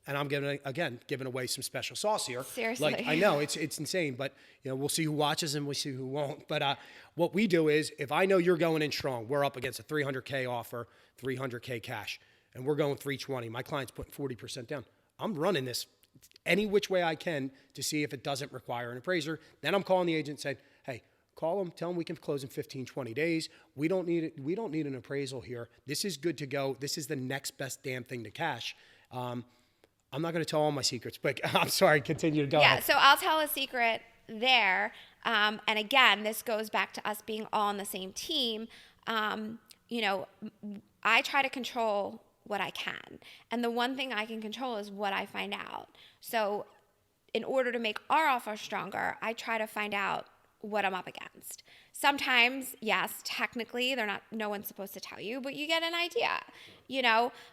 S2: And I'm giving away some special sauce here.
S3: Seriously.
S2: Like, I know it's insane, but we'll see who watches and we'll see who won't. But what we do is, if I know you're going in strong, we're up against a $300K offer, $300K cash, and we're going 320. My client's putting 40% down. I'm running this any which way I can to see if it doesn't require an appraiser. Then I'm calling the agent saying, hey, call them, tell them we can close in 15, 20 days. We don't need it. We don't need an appraisal here. This is good to go. This is the next best damn thing to cash. I'm not going to tell all my secrets, but I'm sorry, continue to go ahead.
S3: Yeah, so I'll tell a secret there. And again, this goes back to us being all on the same team. I try to control what I can. And the one thing I can control is what I find out. So in order to make our offer stronger, I try to find out what I'm up against. Sometimes, yes, technically, no one's supposed to tell you, but you get an idea,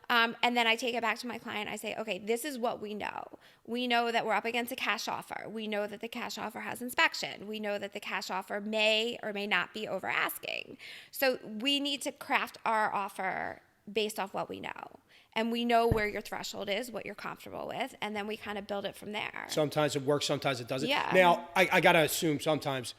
S3: and then I take it back to my client. I say, okay, this is what we know. We know that we're up against a cash offer. We know that the cash offer has inspection. We know that the cash offer may or may not be over asking. So we need to craft our offer based off what we know. And we know where your threshold is, what you're comfortable with, and then we kind of build it from there.
S2: Sometimes it works, sometimes it doesn't.
S3: Yeah.
S2: Now, I got to assume sometimes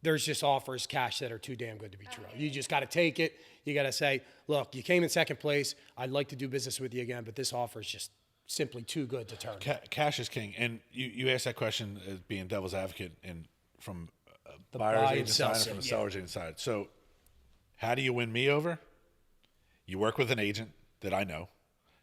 S2: there's just offers cash that are too damn good to be true. You just got to take it. You got to say, look, you came in second place. I'd like to do business with you again, but this offer is just simply too good to turn.
S4: Cash is king. And you asked that question as being devil's advocate and from the
S2: buy
S4: buyer's
S2: and
S4: agent
S2: sell
S4: side and
S2: side,
S4: from the
S2: yeah.
S4: seller's agent side. So how do you win me over? You work with an agent that I know.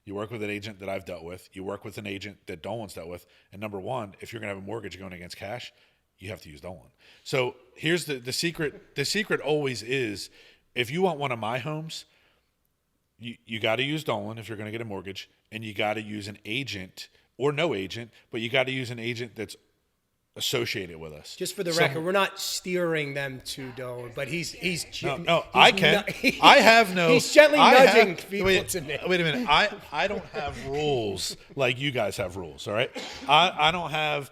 S4: You work with an agent that I've dealt with. You work with an agent that Dolan's dealt with. And number one, if you're going to have a mortgage going against cash, you have to use Dolan. So here's the secret. The secret always is, if you want one of my homes, you got to use Dolan if you're going to get a mortgage, and you got to use an agent or no agent, but you got to use an agent that's associated with us.
S2: Just for the record, we're not steering them to Dolan, but he's
S4: I can. I have no.
S2: He's gently nudging people to me.
S4: Wait a minute. I don't have rules like you guys have rules. All right. I don't have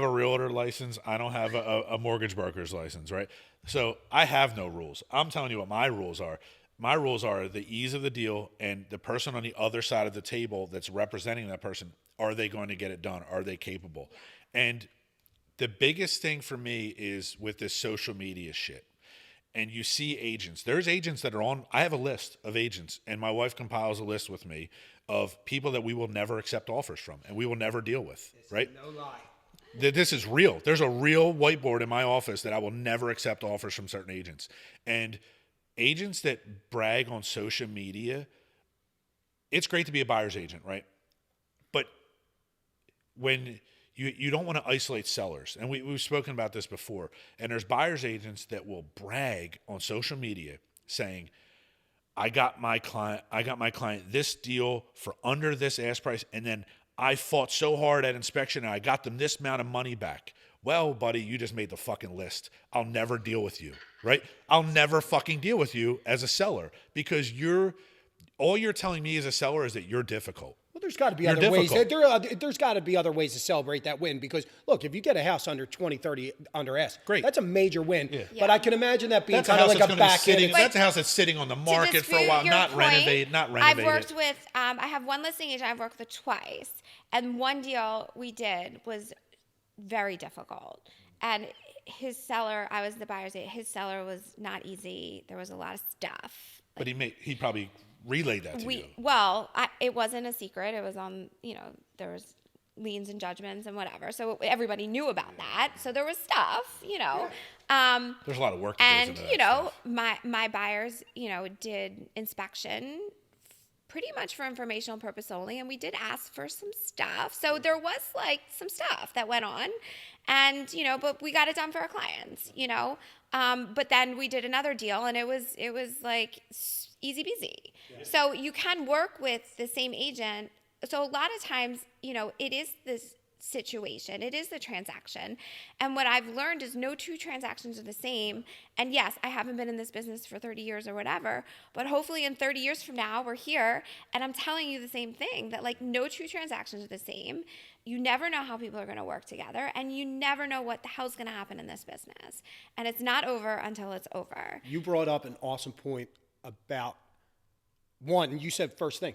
S4: a realtor license. I don't have a mortgage broker's license. Right. So I have no rules. I'm telling you what my rules are. My rules are the ease of the deal and the person on the other side of the table that's representing that person. Are they going to get it done? Are they capable? And the biggest thing for me is with this social media shit. And you see agents. There's agents that are on. I have a list of agents, and my wife compiles a list with me of people that we will never accept offers from and we will never deal with, right?
S2: No lie.
S4: This is real. There's a real whiteboard in my office that I will never accept offers from certain agents. And agents that brag on social media, it's great to be a buyer's agent, right? But when you don't want to isolate sellers, and we've spoken about this before, and there's buyer's agents that will brag on social media saying, I got my client this deal for under this ask price, and then I fought so hard at inspection and I got them this amount of money back. Well, buddy, you just made the fucking list. I'll never deal with you, right? I'll never fucking deal with you as a seller, because all you're telling me as a seller is that you're difficult.
S2: Well, there's got to be other ways. There's got to be other ways to celebrate that win, because look, if you get a house under 20, 30 under ask,
S4: great.
S2: That's a major win.
S4: Yeah.
S2: But I can imagine that being
S4: That's
S2: kind of like a back-ended.
S4: That's a house that's sitting on the market for a while, not renovated.
S3: I've worked with, I have one listing agent I've worked with twice, and one deal we did was very difficult. And his seller, I was the buyer's agent, his seller was not easy. There was a lot of stuff.
S4: But he probably relayed that to you?
S3: Well, it wasn't a secret. It was on, there was liens and judgments and whatever. So everybody knew about that. So there was stuff,
S4: There's a lot of work that goes into that stuff.
S3: my buyers, did inspection pretty much for informational purpose only, and we did ask for some stuff. So there was like some stuff that went on, and but we got it done for our clients, but then we did another deal, and it was like easy peasy. Yeah. So you can work with the same agent. So a lot of times, it is this situation, it is the transaction, and what I've learned is no two transactions are the same. And yes, I haven't been in this business for 30 years or whatever, but hopefully in 30 years from now we're here and I'm telling you the same thing, that like no two transactions are the same. You never know how people are going to work together, and you never know what the hell's going to happen in this business, and it's not over until it's over.
S2: You brought up an awesome point about one. You said first thing,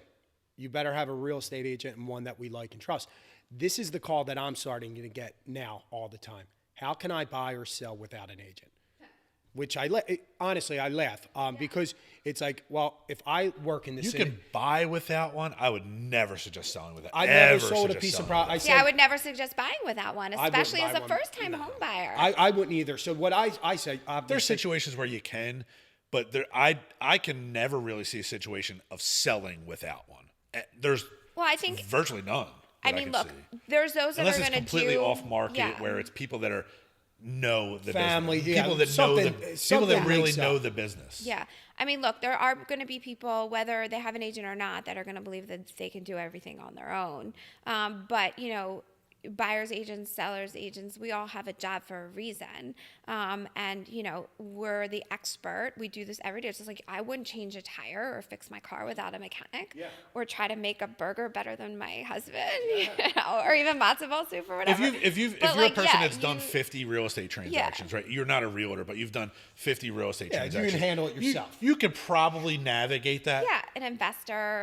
S2: you better have a real estate agent and one that we like and trust. This is the call that I'm starting to get now all the time. How can I buy or sell without an agent? Which honestly, I laugh because it's like, well, if I work in the city.
S4: You can buy without one. I would never suggest selling without.
S2: I never sold a piece of property.
S3: I would never suggest buying without one, especially as a first-time home buyer.
S2: I wouldn't either. So what I say,
S4: there's situations where you can, but I can never really see a situation of selling without one. There's virtually none.
S3: I mean, look, there's those that are going to do...
S4: Unless it's completely off market, where it's people that know the
S2: family,
S4: business. People that people that really know the business.
S3: Yeah. I mean, look, there are going to be people, whether they have an agent or not, that are going to believe that they can do everything on their own. But, buyers agents, sellers agents, we all have a job for a reason. And, we're the expert. We do this every day. It's just like, I wouldn't change a tire or fix my car without a mechanic, or try to make a burger better than my husband, or even matzo ball soup or whatever.
S4: If you're a person that's done 50 real estate transactions, right? You're not a realtor, but you've done 50 real estate transactions.
S2: You can handle it yourself.
S4: You could probably navigate that.
S3: Yeah, an investor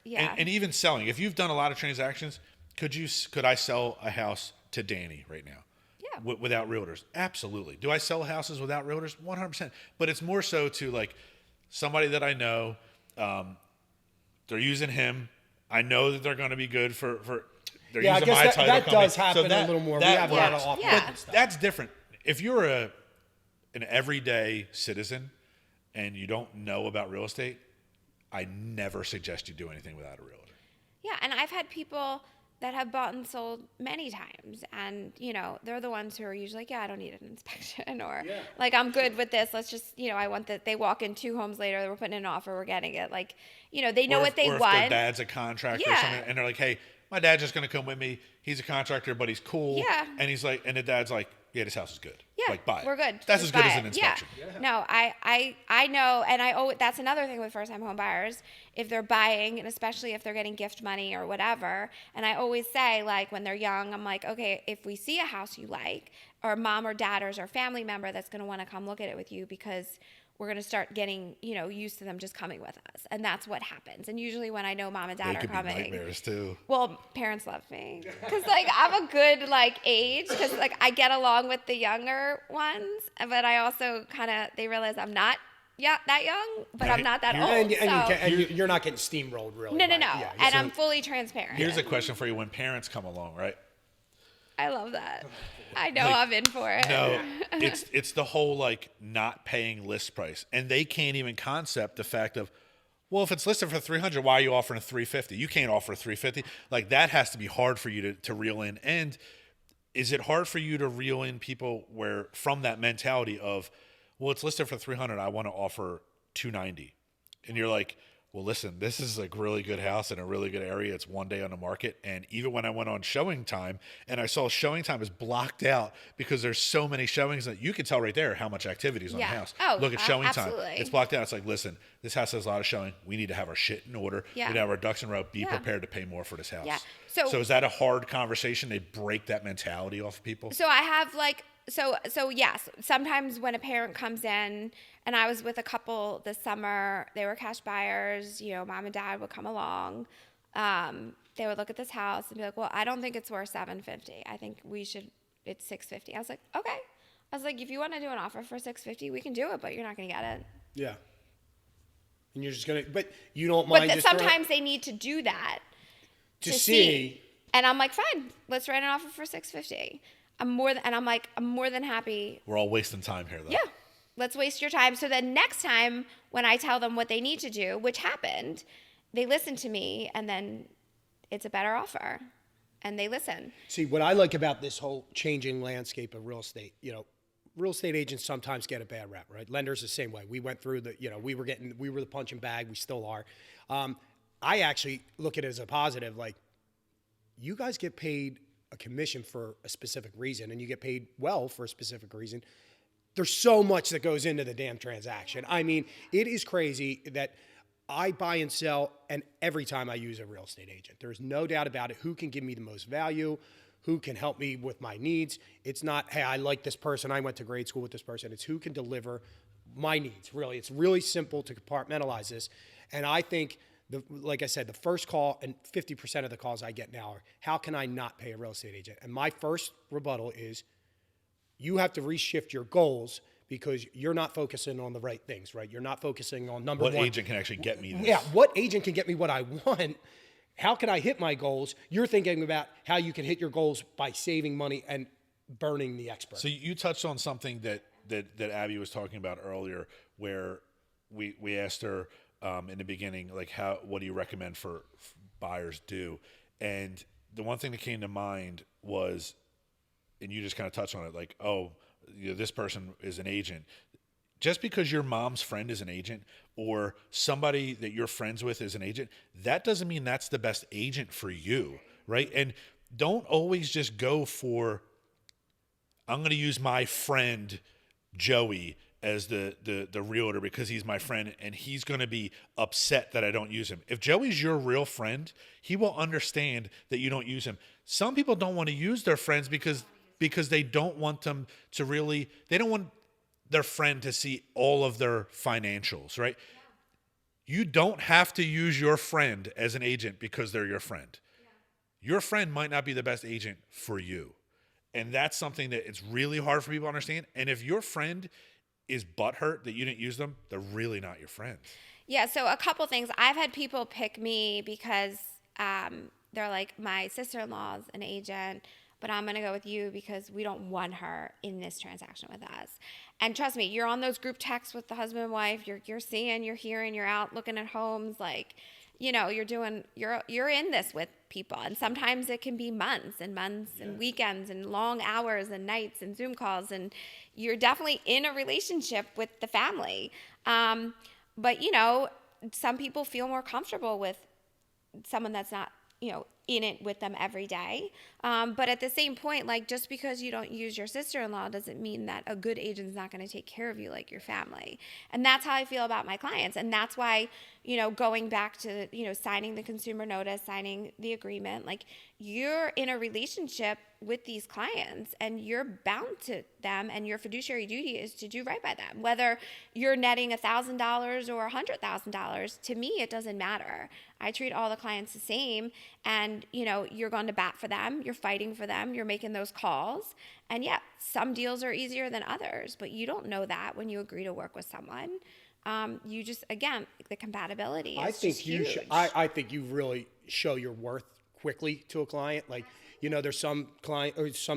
S4: and even selling. If you've done a lot of transactions, could I sell a house to Danny right now? Yeah. Without realtors? Absolutely. Do I sell houses without realtors? 100%. But it's more so to like somebody that I know, they're using him. I know that they're going to be good for they're using my title company. That does
S2: happen a little more. We have a lot of
S4: off-market stuff. That's different. If you're an everyday citizen and you don't know about real estate, I never suggest you do anything without a realtor.
S3: Yeah, and I've had people that have bought and sold many times, and they're the ones who are usually like, I don't need an inspection, or like, I'm good with this, let's just I want that. They walk in 2 homes later, we're putting in an offer, we're getting it, like they know what they want. Or if their dad's
S4: a contractor or something, and they're like, hey, my dad's just gonna come with me, he's a contractor but he's cool, and he's like, and the dad's like, yeah, this house is good. Yeah, like, buy it.
S3: We're good.
S4: That's as good as an inspection.
S3: Yeah. No, I know, and that's another thing with first-time home buyers. If they're buying, and especially if they're getting gift money or whatever, and I always say, like, when they're young, I'm like, okay, if we see a house you like, or mom or dad or family member that's going to want to come look at it with you, because we're going to start getting, used to them just coming with us. And that's what happens. And usually when I know mom and dad are coming.
S4: Be nightmares too.
S3: Well, parents love me. Because, I'm a good, age. Because, I get along with the younger ones. But I also they realize I'm not that young, but I'm not that old.
S2: And you're not getting steamrolled, really.
S3: No. Yeah, and I'm fully transparent.
S4: Here's a question for you. When parents come along, right?
S3: I love that. I know I'm in for it.
S4: No, it's the whole not paying list price, and they can't even concept the fact of, well, if it's listed for $300, why are you offering $350? You can't offer $350. That has to be hard for you to reel in. And is it hard for you to reel in people where from that mentality of, well, it's listed for $300, I want to offer $290, and you're like, well, listen, this is a really good house in a really good area. It's one day on the market. And even when I went on showing time and I saw showing time is blocked out because there's so many showings that you can tell right there how much activity is on the house.
S3: Oh,
S4: look at showing
S3: absolutely.
S4: Time. It's blocked out. It's like, listen, this house has a lot of showing. We need to have our shit in order. We need to have our ducks in a row. Be prepared to pay more for this house.
S3: Yeah.
S4: So is that a hard conversation? They break that mentality off of people?
S3: So I have So yes, sometimes when a parent comes in, and I was with a couple this summer, they were cash buyers, mom and dad would come along. They would look at this house and be like, well, I don't think it's worth $750. I think it's $650. I was like, okay. I was like, if you want to do an offer for $650, we can do it, but you're not going to get it.
S2: Yeah. And you're just going to, but you don't mind
S3: But
S2: just
S3: sometimes they need to do that
S2: to see.
S3: And I'm like, fine, let's write an offer for $650. I'm more than happy.
S4: We're all wasting time here, though.
S3: Yeah. Let's waste your time. So then next time when I tell them what they need to do, which happened, they listen to me, and then it's a better offer, and they listen.
S2: See, what I like about this whole changing landscape of real estate, real estate agents sometimes get a bad rap, right? Lenders the same way. We went through we were the punching bag. We still are. I actually look at it as a positive. Like, you guys get paid a commission for a specific reason, and you get paid well for a specific reason. There's so much that goes into the damn transaction. I mean, it is crazy that I buy and sell, and every time I use a real estate agent, there's no doubt about it. Who can give me the most value? Who can help me with my needs? It's not, hey, I like this person. I went to grade school with this person. It's who can deliver my needs, really. It's really simple to compartmentalize this. And I think, like I said, the first call, and 50% of the calls I get now are, how can I not pay a real estate agent? And my first rebuttal is, you have to reshift your goals because you're not focusing on the right things, right? You're not focusing on number one.
S4: What agent can actually get me this?
S2: Yeah, what agent can get me what I want? How can I hit my goals? You're thinking about how you can hit your goals by saving money and burning the expert.
S4: So you touched on something that Abbie was talking about earlier, where we asked her in the beginning, like, what do you recommend for buyers do? And the one thing that came to mind was, and you just kind of touched on it, like, this person is an agent. Just because your mom's friend is an agent, or somebody that you're friends with is an agent, that doesn't mean that's the best agent for you, right? And don't always just go for, I'm going to use my friend Joey as the realtor because he's my friend, and he's going to be upset that I don't use him. If Joey's your real friend, he will understand that you don't use him. Some people don't want to use their friends because they don't want them to really, they don't want their friend to see all of their financials, right? Yeah. You don't have to use your friend as an agent because they're your friend. Yeah. Your friend might not be the best agent for you. And that's something that it's really hard for people to understand. And if your friend is butthurt that you didn't use them, they're really not your friend.
S3: Yeah, so a couple things. I've had people pick me because they're like, my sister-in-law's an agent, but I'm going to go with you because we don't want her in this transaction with us. And trust me, you're on those group texts with the husband and wife. You're seeing, you're hearing, you're out looking at homes. Like, you're in this with people. And sometimes it can be months and weekends and long hours and nights and Zoom calls. And you're definitely in a relationship with the family. But, some people feel more comfortable with someone that's not, in it with them every day. But at the same point, like, just because you don't use your sister-in-law doesn't mean that a good agent's not going to take care of you like your family. And that's how I feel about my clients. And that's why, going back to, signing the consumer notice, signing the agreement, like, you're in a relationship with these clients and you're bound to them, and your fiduciary duty is to do right by them. Whether you're netting $1,000 or $100,000, to me, it doesn't matter. I treat all the clients the same, and, you're going to bat for them. You're fighting for them. You're making those calls. And yeah, some deals are easier than others, but you don't know that when you agree to work with someone. You just, again, the compatibility is just huge.
S2: I think you really show your worth quickly to a client. Like, there's some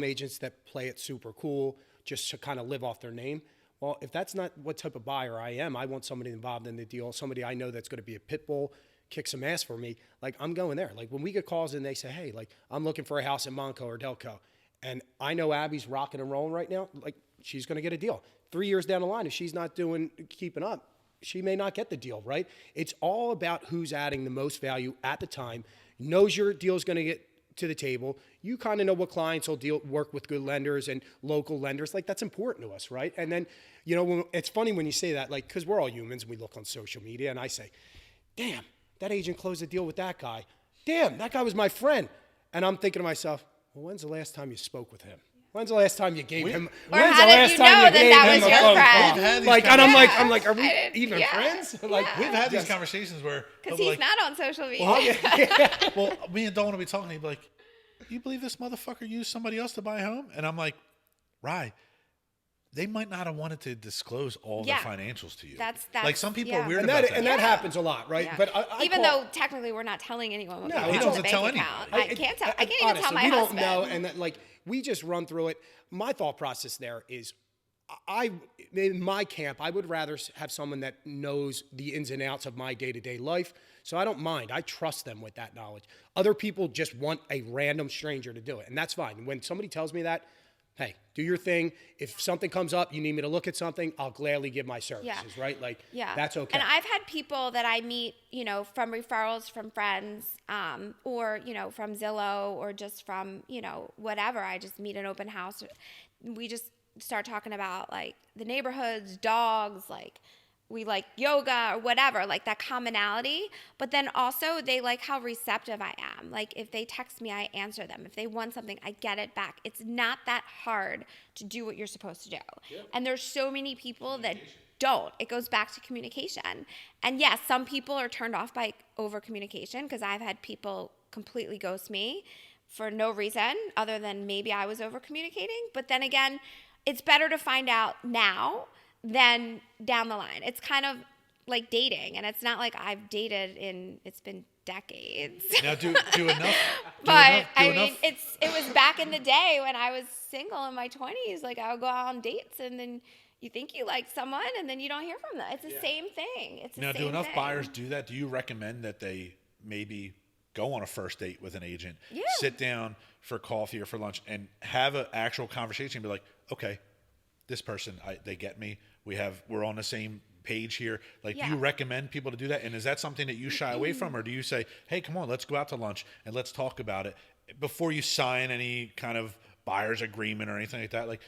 S2: agents that play it super cool just to kind of live off their name. Well, if that's not what type of buyer I am, I want somebody involved in the deal, somebody I know that's going to be a pit bull, kick some ass for me. Like, I'm going there. Like, when we get calls and they say, hey, like, I'm looking for a house in Monaco or Delco, and I know Abbie's rocking and rolling right now, like, she's going to get a deal. 3 years down the line, if she's not keeping up, she may not get the deal, right? It's all about who's adding the most value at the time, knows your deal's going to get to the table. You kind of know what clients will work with good lenders and local lenders. Like, that's important to us, right? And then, it's funny when you say that, like, because we're all humans and we look on social media, and I say, damn, that agent closed a deal with that guy. Damn, that guy was my friend. And I'm thinking to myself, well, when's the last time you spoke with him? When's the last time you gave him?
S3: Or
S2: when's
S3: how
S2: the
S3: did
S2: last
S3: you
S2: time
S3: know
S2: you gave
S3: that
S2: him
S3: was
S2: a
S3: your
S2: phone
S3: friend?
S2: call? Like, and I'm like, are we even
S3: yeah.
S2: friends? Like,
S4: We've had these conversations where
S3: Because he's not on social media.
S4: well, me and Dawn will be talking. He'd be like, "You believe this motherfucker used somebody else to buy a home?" And I'm like, "Rye, they might not have wanted to disclose all
S3: Yeah.
S4: their financials to you.
S3: That's
S4: like some people
S3: yeah.
S4: are weird
S2: And
S4: about that.
S2: that happens a lot, right?
S3: Yeah.
S2: But
S3: even though technically we're not telling anyone what
S2: No,
S3: we
S2: he
S3: have in
S2: doesn't
S3: the bank
S4: tell
S3: account.
S4: anybody.
S3: I can't tell. I can't even
S2: honestly,
S3: tell my
S2: we
S3: husband.
S2: don't know, and that, like we just run through it. My thought process there is, in my camp, I would rather have someone that knows the ins and outs of my day-to-day life. So I don't mind. I trust them with that knowledge. Other people just want a random stranger to do it, and that's fine. When somebody tells me that, hey, do your thing. If something comes up, you need me to look at something, I'll gladly give my services, right? Like, that's okay.
S3: And I've had people that I meet, from referrals from friends, or, from Zillow, or just from, whatever. I just meet an open house. We just start talking about, like, the neighborhoods, dogs, like, we like yoga or whatever, like that commonality. But then also they like how receptive I am. Like if they text me, I answer them. If they want something, I get it back. It's not that hard to do what you're supposed to do. Yeah. And there's so many people that don't. It goes back to communication. And yes, some people are turned off by over communication, because I've had people completely ghost me for no reason other than maybe I was over communicating. But then again, it's better to find out now than down the line. It's kind of like dating, and it's not like I've dated it's been decades.
S4: Now do enough.
S3: It was back in the day when I was single in my 20s. Like I would go out on dates, and then you think you like someone, and then you don't hear from them. It's the same thing. It's the
S4: now,
S3: same
S4: do enough
S3: thing.
S4: buyers do that? Do you recommend that they maybe go on a first date with an agent, sit down for coffee or for lunch, and have an actual conversation? Be like, okay, this person, they get me. We're on the same page here. Like, do you recommend people to do that? And is that something that you shy away from, or do you say, hey, come on, let's go out to lunch and let's talk about it before you sign any kind of buyer's agreement or anything like that? Like,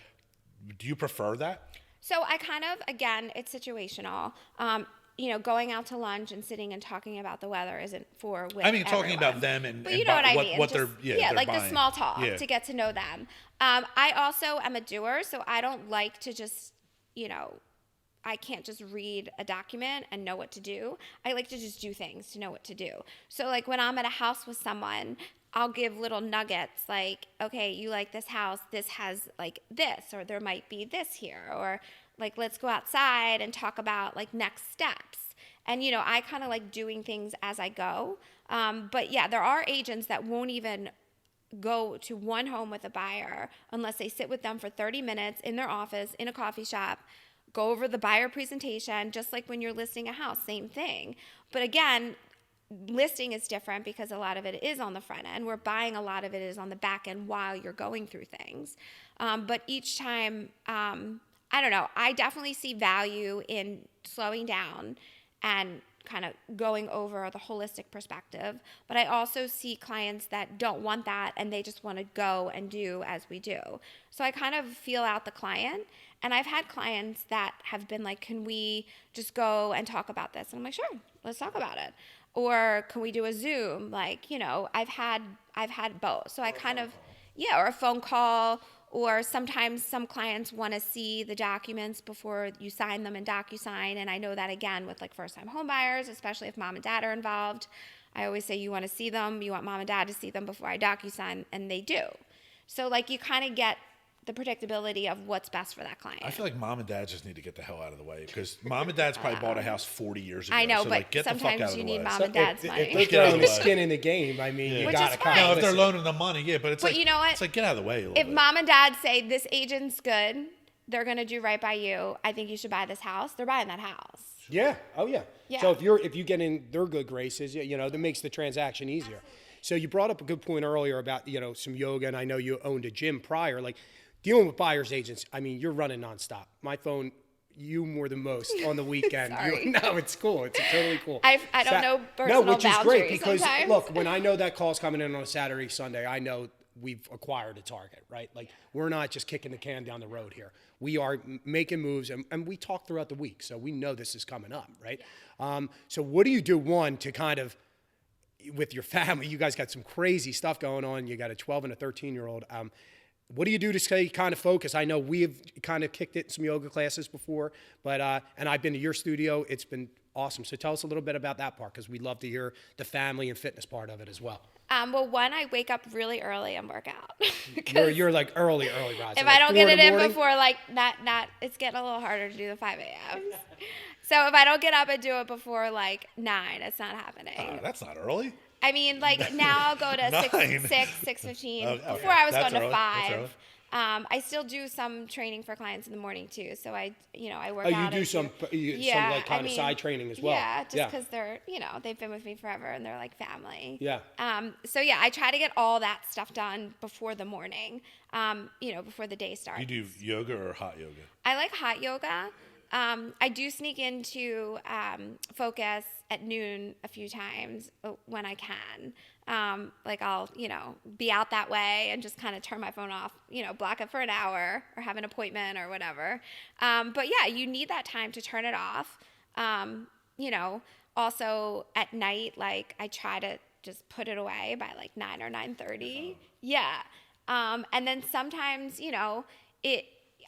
S4: do you prefer that?
S3: So I kind of, again, it's situational. Going out to lunch and sitting and talking about the weather isn't with
S4: talking
S3: everyone.
S4: about them and
S3: but you know what I mean.
S4: What
S3: Just,
S4: they're
S3: like
S4: buying.
S3: The small talk to get to know them. I also am a doer, so I don't like to just, I can't just read a document and know what to do. I like to just do things to know what to do. So like when I'm at a house with someone, I'll give little nuggets like, okay, you like this house, this has like this, or there might be this here, or like let's go outside and talk about like next steps. And I kind of like doing things as I go. But yeah, there are agents that won't even go to one home with a buyer unless they sit with them for 30 minutes in their office, in a coffee shop, go over the buyer presentation, just like when you're listing a house, same thing. But again, listing is different because a lot of it is on the front end. We're buying a lot of it is on the back end while you're going through things. But each time, I don't know, I definitely see value in slowing down and kind of going over the holistic perspective. But I also see clients that don't want that and they just want to go and do as we do. So I kind of feel out the client. And I've had clients that have been like, can we just go and talk about this? And I'm like, sure, let's talk about it. Or can we do a Zoom? Like, I've had both. So I kind of, or a phone call. Or sometimes some clients want to see the documents before you sign them in DocuSign. And I know that, again, with like first-time home buyers, especially if mom and dad are involved, I always say you want to see them. You want mom and dad to see them before I DocuSign, and they do. So like you kind of get the predictability of what's best for that client.
S4: I feel like mom and dad just need to get the hell out of the way, because mom and dad's probably bought a house 40 years ago.
S3: I know,
S4: so
S3: but
S4: like, get
S3: sometimes
S4: the fuck out of
S3: you
S4: the
S3: need
S4: way.
S3: mom and dad's money.
S2: If they're throwing the skin in the game, I mean, you
S3: Which
S2: got to
S3: is
S2: kind
S3: fine.
S4: No,
S2: of
S4: if they're loaning the money, but it's
S3: But
S4: like,
S3: you know what?
S4: It's like, get out of the way a little
S3: If
S4: bit.
S3: mom and dad say this agent's good, they're going to do right by you, I think you should buy this house, they're buying that house.
S2: Yeah. Oh, yeah.
S3: Yeah.
S2: So if you get in their good graces, that makes the transaction easier. So you brought up a good point earlier about, some yoga, and I know you owned a gym prior. Like, dealing with buyer's agents, I mean, you're running nonstop. My phone, you more than most on the weekend.
S3: Sorry.
S2: No, it's cool. It's totally cool.
S3: I don't know personal
S2: which is great
S3: boundaries
S2: because,
S3: sometimes.
S2: look, when I know that call's coming in on a Saturday, Sunday, I know we've acquired a target, right? Like, we're not just kicking the can down the road here. We are making moves, and we talk throughout the week, so we know this is coming up, right? So what do you do, one, to kind of, with your family, you guys got some crazy stuff going on. You got a 12 and a 13-year-old. What do you do to stay kind of focused? I know we've kind of kicked it in some yoga classes before, but and I've been to your studio. It's been Awesome. So tell us a little bit about that part, because we'd love to hear the family and fitness part of it as well.
S3: Well, one, I wake up really early and work out.
S2: You're like early riser.
S3: If
S2: like
S3: I don't
S2: 4
S3: get it in
S2: morning?
S3: before like it's getting a little harder to do the 5 a.m. So if I don't get up and do it before like 9, it's not happening.
S4: That's not early.
S3: I mean, like now I'll go to
S4: 9.
S3: 6:15.
S4: Okay.
S3: Before I was
S4: That's
S3: going to
S4: early. That's early.
S3: 5. I still do some training for clients in the morning too. So I work
S2: Oh,
S3: out.
S2: you do some like kind of side training as well.
S3: Yeah, just because they're, they've been with me forever and they're like family.
S2: Yeah.
S3: So yeah, I try to get all that stuff done before the morning, before the day starts.
S4: You do yoga or hot yoga?
S3: I like hot yoga. I do sneak into focus at noon a few times when I can. Like I'll, be out that way and just kind of turn my phone off, block it for an hour or have an appointment or whatever. But yeah, you need that time to turn it off. Also at night, like I try to just put it away by like 9 or 9:30. Yeah. And then sometimes,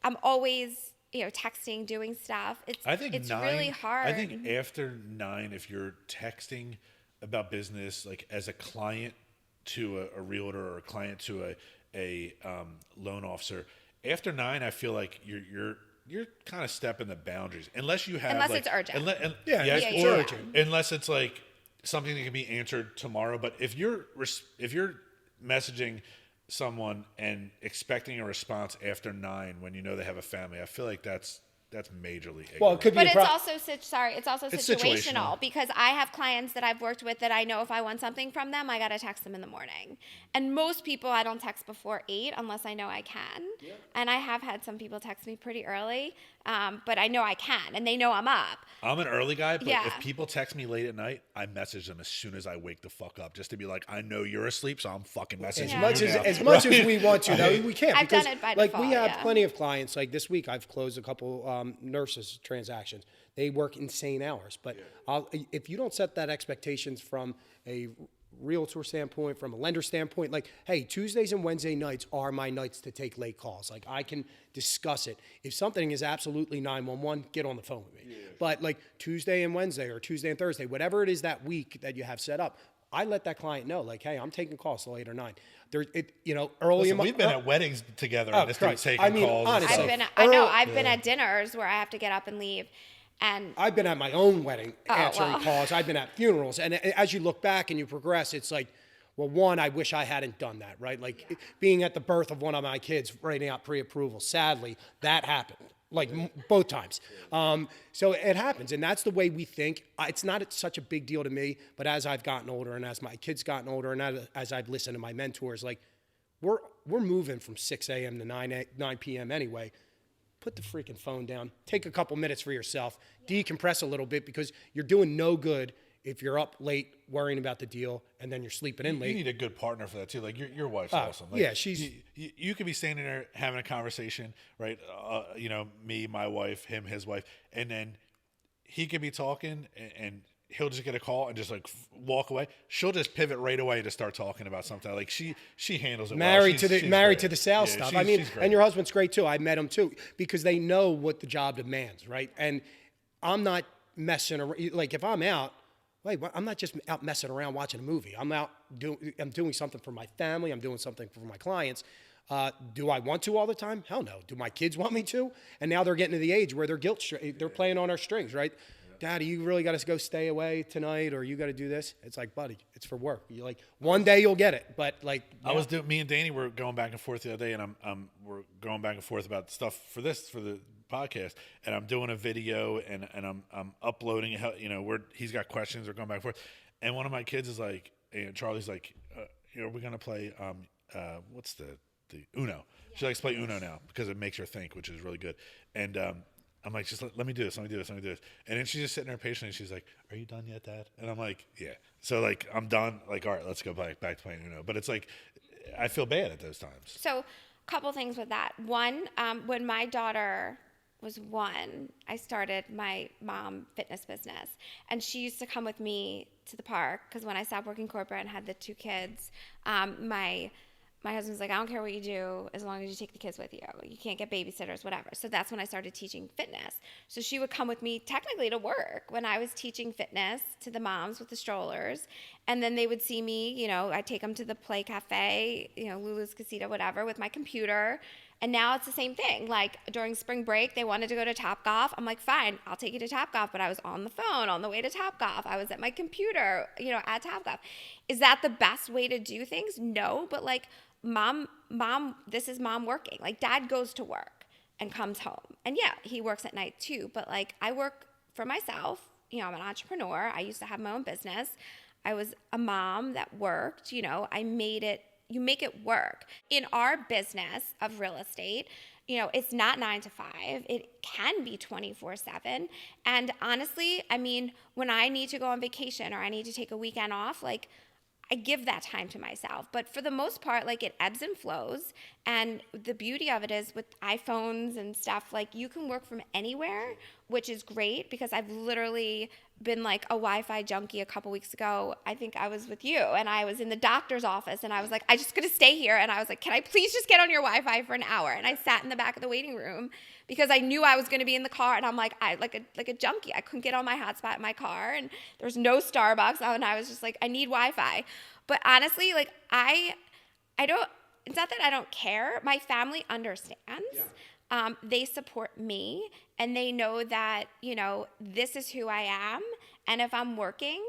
S3: I'm always, texting, doing stuff. It's
S4: 9,
S3: really hard.
S4: I think after 9, if you're texting about business, like as a client to a realtor or a client to a loan officer, after 9, I feel like you're kind of stepping the boundaries, unless you have
S3: it's urgent.
S2: It's urgent.
S4: Unless it's like something that can be answered tomorrow. But if you're messaging someone and expecting a response after 9 when you know they have a family, I feel like that's majorly ignorant.
S2: Well, it could be.
S3: But it's also situational,
S4: situational.
S3: because I have clients that I've worked with that I know if I want something from them, I got to text them in the morning. And most people I don't text before 8 unless I know I can. Yeah. And I have had some people text me pretty early, but I know I can, and they know I'm up.
S4: I'm an early guy, but
S3: Yeah.
S4: if people text me late at night, I message them as soon as I wake the fuck up, just to be like, I know you're asleep, so I'm fucking messaging you now.
S2: As much as we want to, though, we can't.
S3: I've
S2: because,
S3: done it by
S2: like,
S3: default,
S2: we have
S3: yeah.
S2: plenty of clients. Like this week, I've closed a couple nurses transactions. They work insane hours, but if you don't set that expectations from a realtor standpoint, from a lender standpoint, like, hey, Tuesdays and Wednesday nights are my nights to take late calls. Like, I can discuss it. If something is absolutely 911, get on the phone with me. Yeah. But like Tuesday and Wednesday or Tuesday and Thursday, whatever it is that week that you have set up, I let that client know, like, hey, I'm taking calls till 8 or 9. Early in my...
S4: We've been at weddings together, and this dude's taking calls.
S2: Honestly,
S3: I've been at dinners where I have to get up and leave. And
S2: I've been at my own wedding answering calls. I've been at funerals. And as you look back and you progress, it's like, well, one, I wish I hadn't done that, right? Like being at the birth of one of my kids, writing out pre-approval. Sadly, that happened, like both times. So it happens. And that's the way we think. It's not such a big deal to me, but as I've gotten older and as my kids gotten older and as I've listened to my mentors, like we're moving from 6 a.m. to 9 p.m. anyway. Put the freaking phone down. Take a couple minutes for yourself. Decompress a little bit, because you're doing no good if you're up late worrying about the deal and then you're sleeping in late.
S4: You need a good partner for that too. Like your wife's awesome. Like,
S2: yeah, she's.
S4: You could be standing there having a conversation, right? Me, my wife, him, his wife, and then he could be talking and he'll just get a call and just like walk away. She'll just pivot right away to start talking about something. Like she handles it
S2: married
S4: well.
S2: to the sales stuff. I mean,
S4: she's great.
S2: and your husband's great too. I met him too, because they know what the job demands, right? And I'm not messing around. Like if I'm out, I'm not just out messing around watching a movie. I'm doing something for my family. I'm doing something for my clients. Do I want to all the time? Hell no. Do my kids want me to? And now they're getting to the age where they're playing on our strings, right? Daddy, you really got to go stay away tonight, or you got to do this. It's like, buddy, it's for work. You're like, one day you'll get it, but like.
S4: Me and Danny were going back and forth the other day, and we're going back and forth about stuff for the podcast, and I'm doing a video, and I'm uploading it. He's got questions, we're going back and forth, and one of my kids is like, and Charlie's like, we're gonna play what's the Uno. She likes to play Uno now because it makes her think, which is really good, and I'm like, just let me do this. And then she's just sitting there patiently. She's like, are you done yet, Dad? And I'm like, yeah. So like, I'm done. Like, all right, let's go back to playing Uno. But it's like, I feel bad at those times.
S3: So a couple things with that. One, when my daughter was 1, I started my mom fitness business. And she used to come with me to the park, because when I stopped working corporate and had the 2 kids, my my husband's like, I don't care what you do as long as you take the kids with you. You can't get babysitters, whatever. So that's when I started teaching fitness. So she would come with me technically to work when I was teaching fitness to the moms with the strollers. And then they would see me, you know, I'd take them to the play cafe, you know, Lulu's Casita, whatever, with my computer. And now it's the same thing. Like during spring break, they wanted to go to Topgolf. I'm like, fine, I'll take you to Topgolf. But I was on the phone on the way to Topgolf. I was at my computer, you know, at Topgolf. Is that the best way to do things? No, but like, mom, this is mom working. Like dad goes to work and comes home. And yeah, he works at night too. But like I work for myself. You know, I'm an entrepreneur. I used to have my own business. I was a mom that worked, you know, you make it work. In our business of real estate, you know, it's not 9 to 5. It can be 24/7. And honestly, I mean, when I need to go on vacation or I need to take a weekend off, like I give that time to myself. But for the most part, like it ebbs and flows. And the beauty of it is with iPhones and stuff, like you can work from anywhere, which is great because I've literally been like a Wi-Fi junkie a couple weeks ago. I think I was with you and I was in the doctor's office and I was like, I just gonna stay here. And I was like, can I please just get on your Wi-Fi for an hour? And I sat in the back of the waiting room because I knew I was gonna be in the car and I'm like, like a junkie. I couldn't get on my hotspot in my car and there's no Starbucks and I was just like, I need Wi-Fi. But honestly, like I don't, it's not that I don't care. My family understands. Yeah. They support me and they know that, you know, this is who I am. And if I'm working,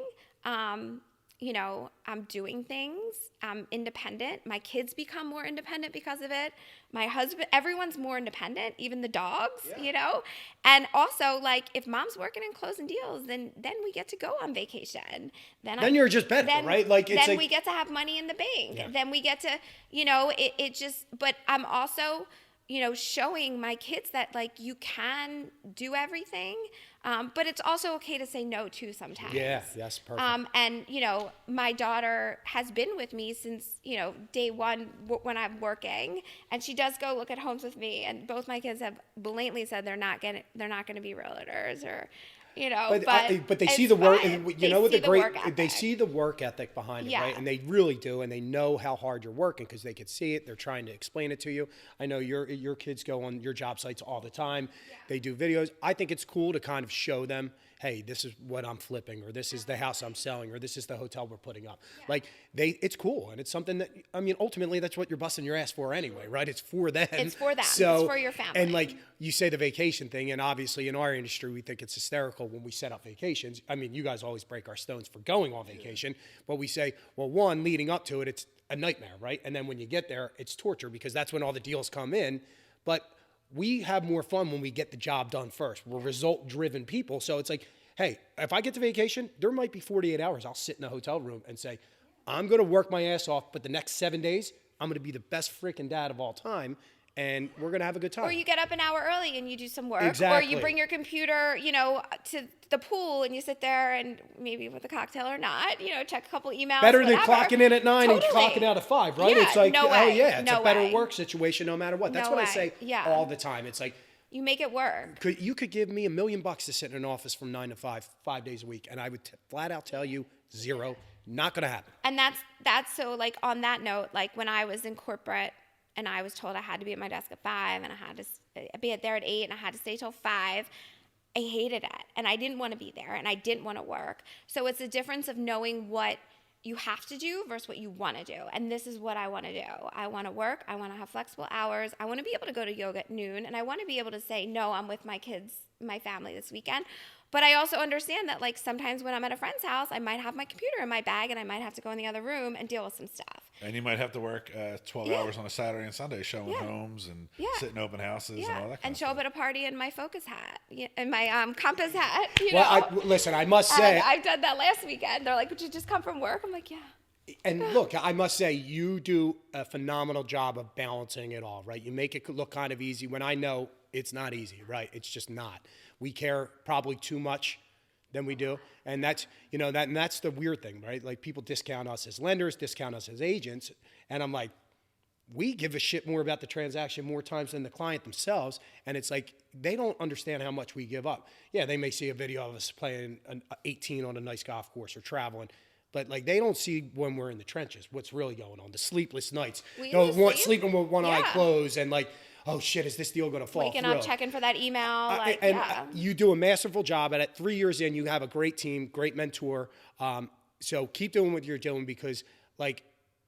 S3: you know, I'm doing things, I'm independent. My kids become more independent because of it. My husband, everyone's more independent, even the dogs, you know? And also, like, if mom's working and closing deals, then we get to go on vacation.
S2: Then you're just better, right? Like, it's
S3: then
S2: like,
S3: we get to have money in the bank.
S2: Yeah.
S3: Then we get to, you know, it just, but I'm also, you know, showing my kids that, like, you can do everything, but it's also okay to say no, too, sometimes.
S2: Yeah, yes, perfect.
S3: And, you know, my daughter has been with me since, you know, day one when I'm working, and she does go look at homes with me, and both my kids have blatantly said they're not going to be realtors or, you know,
S2: but they see the work,
S3: and
S2: you know what they
S3: see
S2: see the work ethic behind it,
S3: Yeah.
S2: right? And they really do, and they know how hard you're working because they could see it. They're trying to explain it to you. I know your kids go on your job sites all the time. Yeah. They do videos. I think it's cool to kind of show them, hey, this is what I'm flipping, or this is the house I'm selling, or this is the hotel we're putting up. Yeah. Like it's cool, and it's something that, I mean, ultimately that's what you're busting your ass for anyway, right? It's for them.
S3: It's for them.
S2: So,
S3: it's for your family.
S2: And like you say the vacation thing, and obviously in our industry we think it's hysterical when we set up vacations. I mean, you guys always break our stones for going on vacation, but we say, well, one, leading up to it, it's a nightmare, right? And then when you get there, it's torture because that's when all the deals come in. But we have more fun when we get the job done first. We're result-driven people, so it's like, hey, if I get to vacation, there might be 48 hours. I'll sit in a hotel room and say, I'm going to work my ass off, but the next 7 days, I'm going to be the best freaking dad of all time, and we're going to have a good time.
S3: Or you get up an hour early and you do some work.
S2: Exactly.
S3: Or you bring your computer, you know, to the pool and you sit there and maybe with a cocktail or not, you know, check a couple emails.
S2: Better
S3: whatever.
S2: than clocking in at 9
S3: Totally.
S2: and clocking out at 5, right?
S3: Yeah,
S2: It's like,
S3: no
S2: oh
S3: way.
S2: yeah, it's
S3: No
S2: a better
S3: way.
S2: work situation no matter what. That's
S3: No
S2: what I
S3: way.
S2: say
S3: Yeah.
S2: all the time. It's like,
S3: You make it work.
S2: you could give me $1 million to sit in an office from 9 to 5, 5 days a week, and I would flat out tell you, zero, not going to happen.
S3: And that's so, like, on that note, like when I was in corporate and I was told I had to be at my desk at 5 and I had to be there at 8 and I had to stay till 5, I hated it. And I didn't want to be there and I didn't want to work. So it's a difference of knowing what you have to do versus what you want to do. And this is what I want to do. I want to work. I want to have flexible hours. I want to be able to go to yoga at noon. And I want to be able to say, no, I'm with my kids, my family this weekend. But I also understand that, like, sometimes when I'm at a friend's house, I might have my computer in my bag and I might have to go in the other room and deal with some stuff.
S4: And you might have to work 12 hours on a Saturday and Sunday showing homes and sitting open houses and all that kind of stuff.
S3: And show up at a party in my Focus hat and my Compass hat, you
S2: Well,
S3: know.
S2: listen, I must say,
S3: And I've done that last weekend. They're like, would you just come from work? I'm like, yeah.
S2: and look, I must say, you do a phenomenal job of balancing it all, right? You make it look kind of easy when I know it's not easy, right? It's just not. We care probably too much than we do. And that's, you know, and that's the weird thing, right? Like, people discount us as lenders, discount us as agents. And I'm like, we give a shit more about the transaction more times than the client themselves. And it's like, they don't understand how much we give up. Yeah, they may see a video of us playing an 18 on a nice golf course or traveling. But like they don't see when we're in the trenches what's really going on, the sleepless nights,
S3: We
S2: no,
S3: lose sleep.
S2: sleeping with one eye
S3: Yeah.
S2: closed and like, oh shit, is this deal going to fall
S3: Waking
S2: through?
S3: up, checking for that email. Like,
S2: and
S3: yeah.
S2: you do a masterful job at it. 3 years in, you have a great team, great mentor. So keep doing what you're doing because like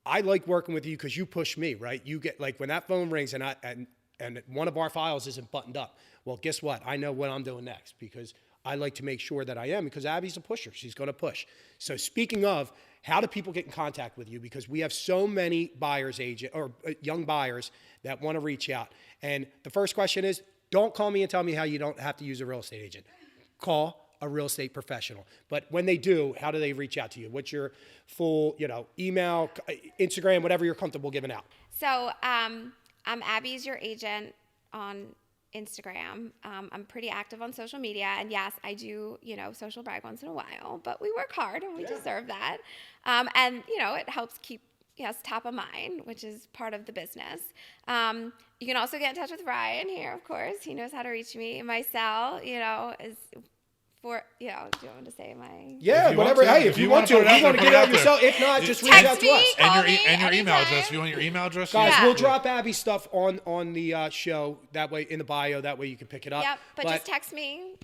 S2: I like working with you because you push me, right? You get like when that phone rings and one of our files isn't buttoned up. Well, guess what? I know what I'm doing next because I like to make sure that I am because Abbie's a pusher. She's going to push. So speaking of, how do people get in contact with you? Because we have so many buyers agent or young buyers that want to reach out. And the first question is, don't call me and tell me how you don't have to use a real estate agent. Call a real estate professional. But when they do, how do they reach out to you? What's your full, email, Instagram, whatever you're comfortable giving out?
S3: So I'm Abbie's your agent on Instagram. I'm pretty active on social media, and yes, I do, social brag once in a while, but we work hard and we deserve that. And it helps keep us top of mind, which is part of the business. You can also get in touch with Ryan here, of course. He knows how to reach me. My cell, is for, do you want me to say my...
S2: Yeah, whatever. Hey, if you want to get out yourself. If not, just reach out to us.
S4: And your email address. If you want your email address?
S2: Guys, we'll drop Abbie's stuff on the show, that way, in the bio, that way you can pick it up.
S3: Yep, but just text me,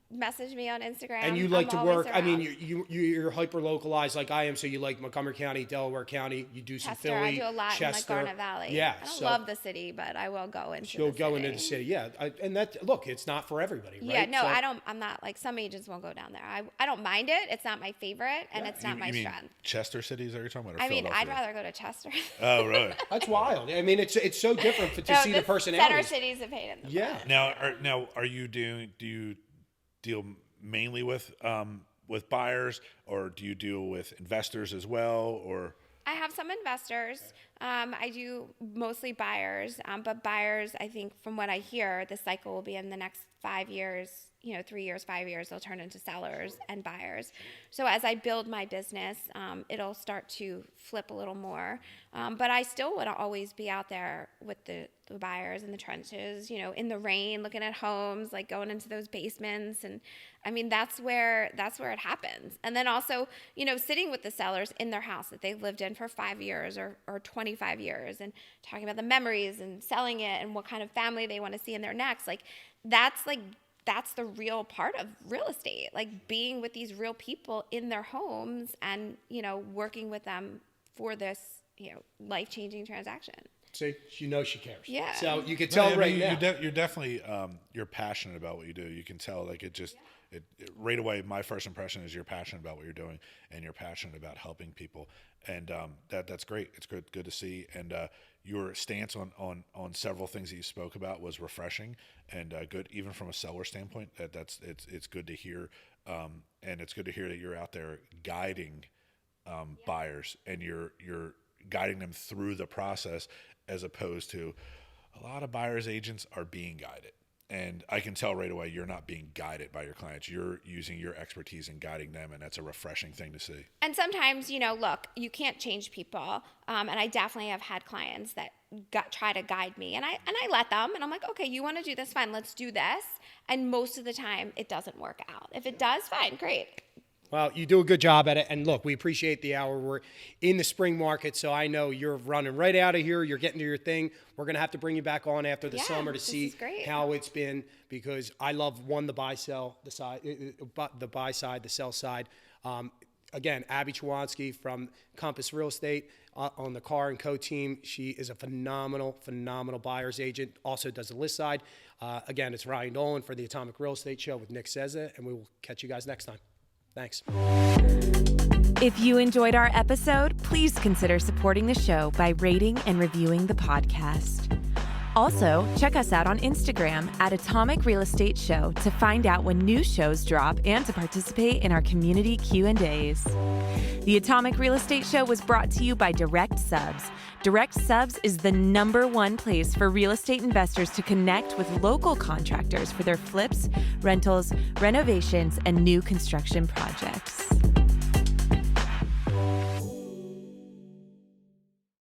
S3: message me on Instagram.
S2: And you like to work,
S3: around.
S2: you're hyper-localized like I am, so you like Montgomery County, Delaware County, you do some
S3: Chester,
S2: Philly,
S3: I do a lot
S2: Chester.
S3: in Garnet Valley.
S2: Yeah.
S3: I don't love the city, but I will go into the city.
S2: You'll go into the city, yeah. And that, look, it's not for everybody, right?
S3: Yeah, no, I'm not, like, some agents won't go down there. I don't mind it. It's not my favorite, and it's not my strength.
S4: Chester City is that you're talking about? Or
S3: I'd rather go to Chester.
S4: Oh, really?
S2: That's wild. I mean, it's so different to see the personality.
S3: Center city's a pain in the butt.
S4: Now, do you deal mainly with buyers, or do you deal with investors as well, or?
S3: I have some investors. I do mostly buyers, but buyers, I think from what I hear, the cycle will be in the next 5 years, 3 years, 5 years, they'll turn into sellers and buyers. So as I build my business, it'll start to flip a little more. But I still want to always be out there with the buyers in the trenches, in the rain, looking at homes, like going into those basements. And I mean, that's where it happens. And then also, sitting with the sellers in their house that they've lived in for 5 years or 25 years and talking about the memories and selling it and what kind of family they want to see in their next. That's the real part of real estate, like being with these real people in their homes and, working with them for this, life-changing transaction.
S2: See, she knows she cares.
S3: Yeah.
S2: So you can tell now.
S4: You're definitely, you're passionate about what you do. You can tell, like, it right away, my first impression is you're passionate about what you're doing and you're passionate about helping people. And that's great. It's good to see. And your stance on several things that you spoke about was refreshing and good, even from a seller standpoint. It's good to hear, and it's good to hear that you're out there guiding buyers and you're guiding them through the process, as opposed to a lot of buyers agents are being guided. And I can tell right away you're not being guided by your clients. You're using your expertise and guiding them, and that's a refreshing thing to see.
S3: And sometimes, look, you can't change people. And I definitely have had clients that try to guide me. And I let them, and I'm like, okay, you want to do this? Fine, let's do this. And most of the time, it doesn't work out. If it does, fine, great.
S2: Well, you do a good job at it. And look, we appreciate the hour. We're in the spring market, so I know you're running right out of here. You're getting to your thing. We're going to have to bring you back on after the summer to see how it's been, because I love, the buy side, the sell side. Again, Abbie Chowansky from Compass Real Estate on the Car & Co team. She is a phenomenal buyer's agent. Also does the list side. Again, it's Ryan Dolan for the Atomic Real Estate Show with Nick Cessna, and we will catch you guys next time. Thanks.
S1: If you enjoyed our episode, please consider supporting the show by rating and reviewing the podcast. Also, check us out on Instagram at Atomic Real Estate Show to find out when new shows drop and to participate in our community Q&As. The Atomic Real Estate Show was brought to you by Direct Subs. Direct Subs is the #1 place for real estate investors to connect with local contractors for their flips, rentals, renovations, and new construction projects.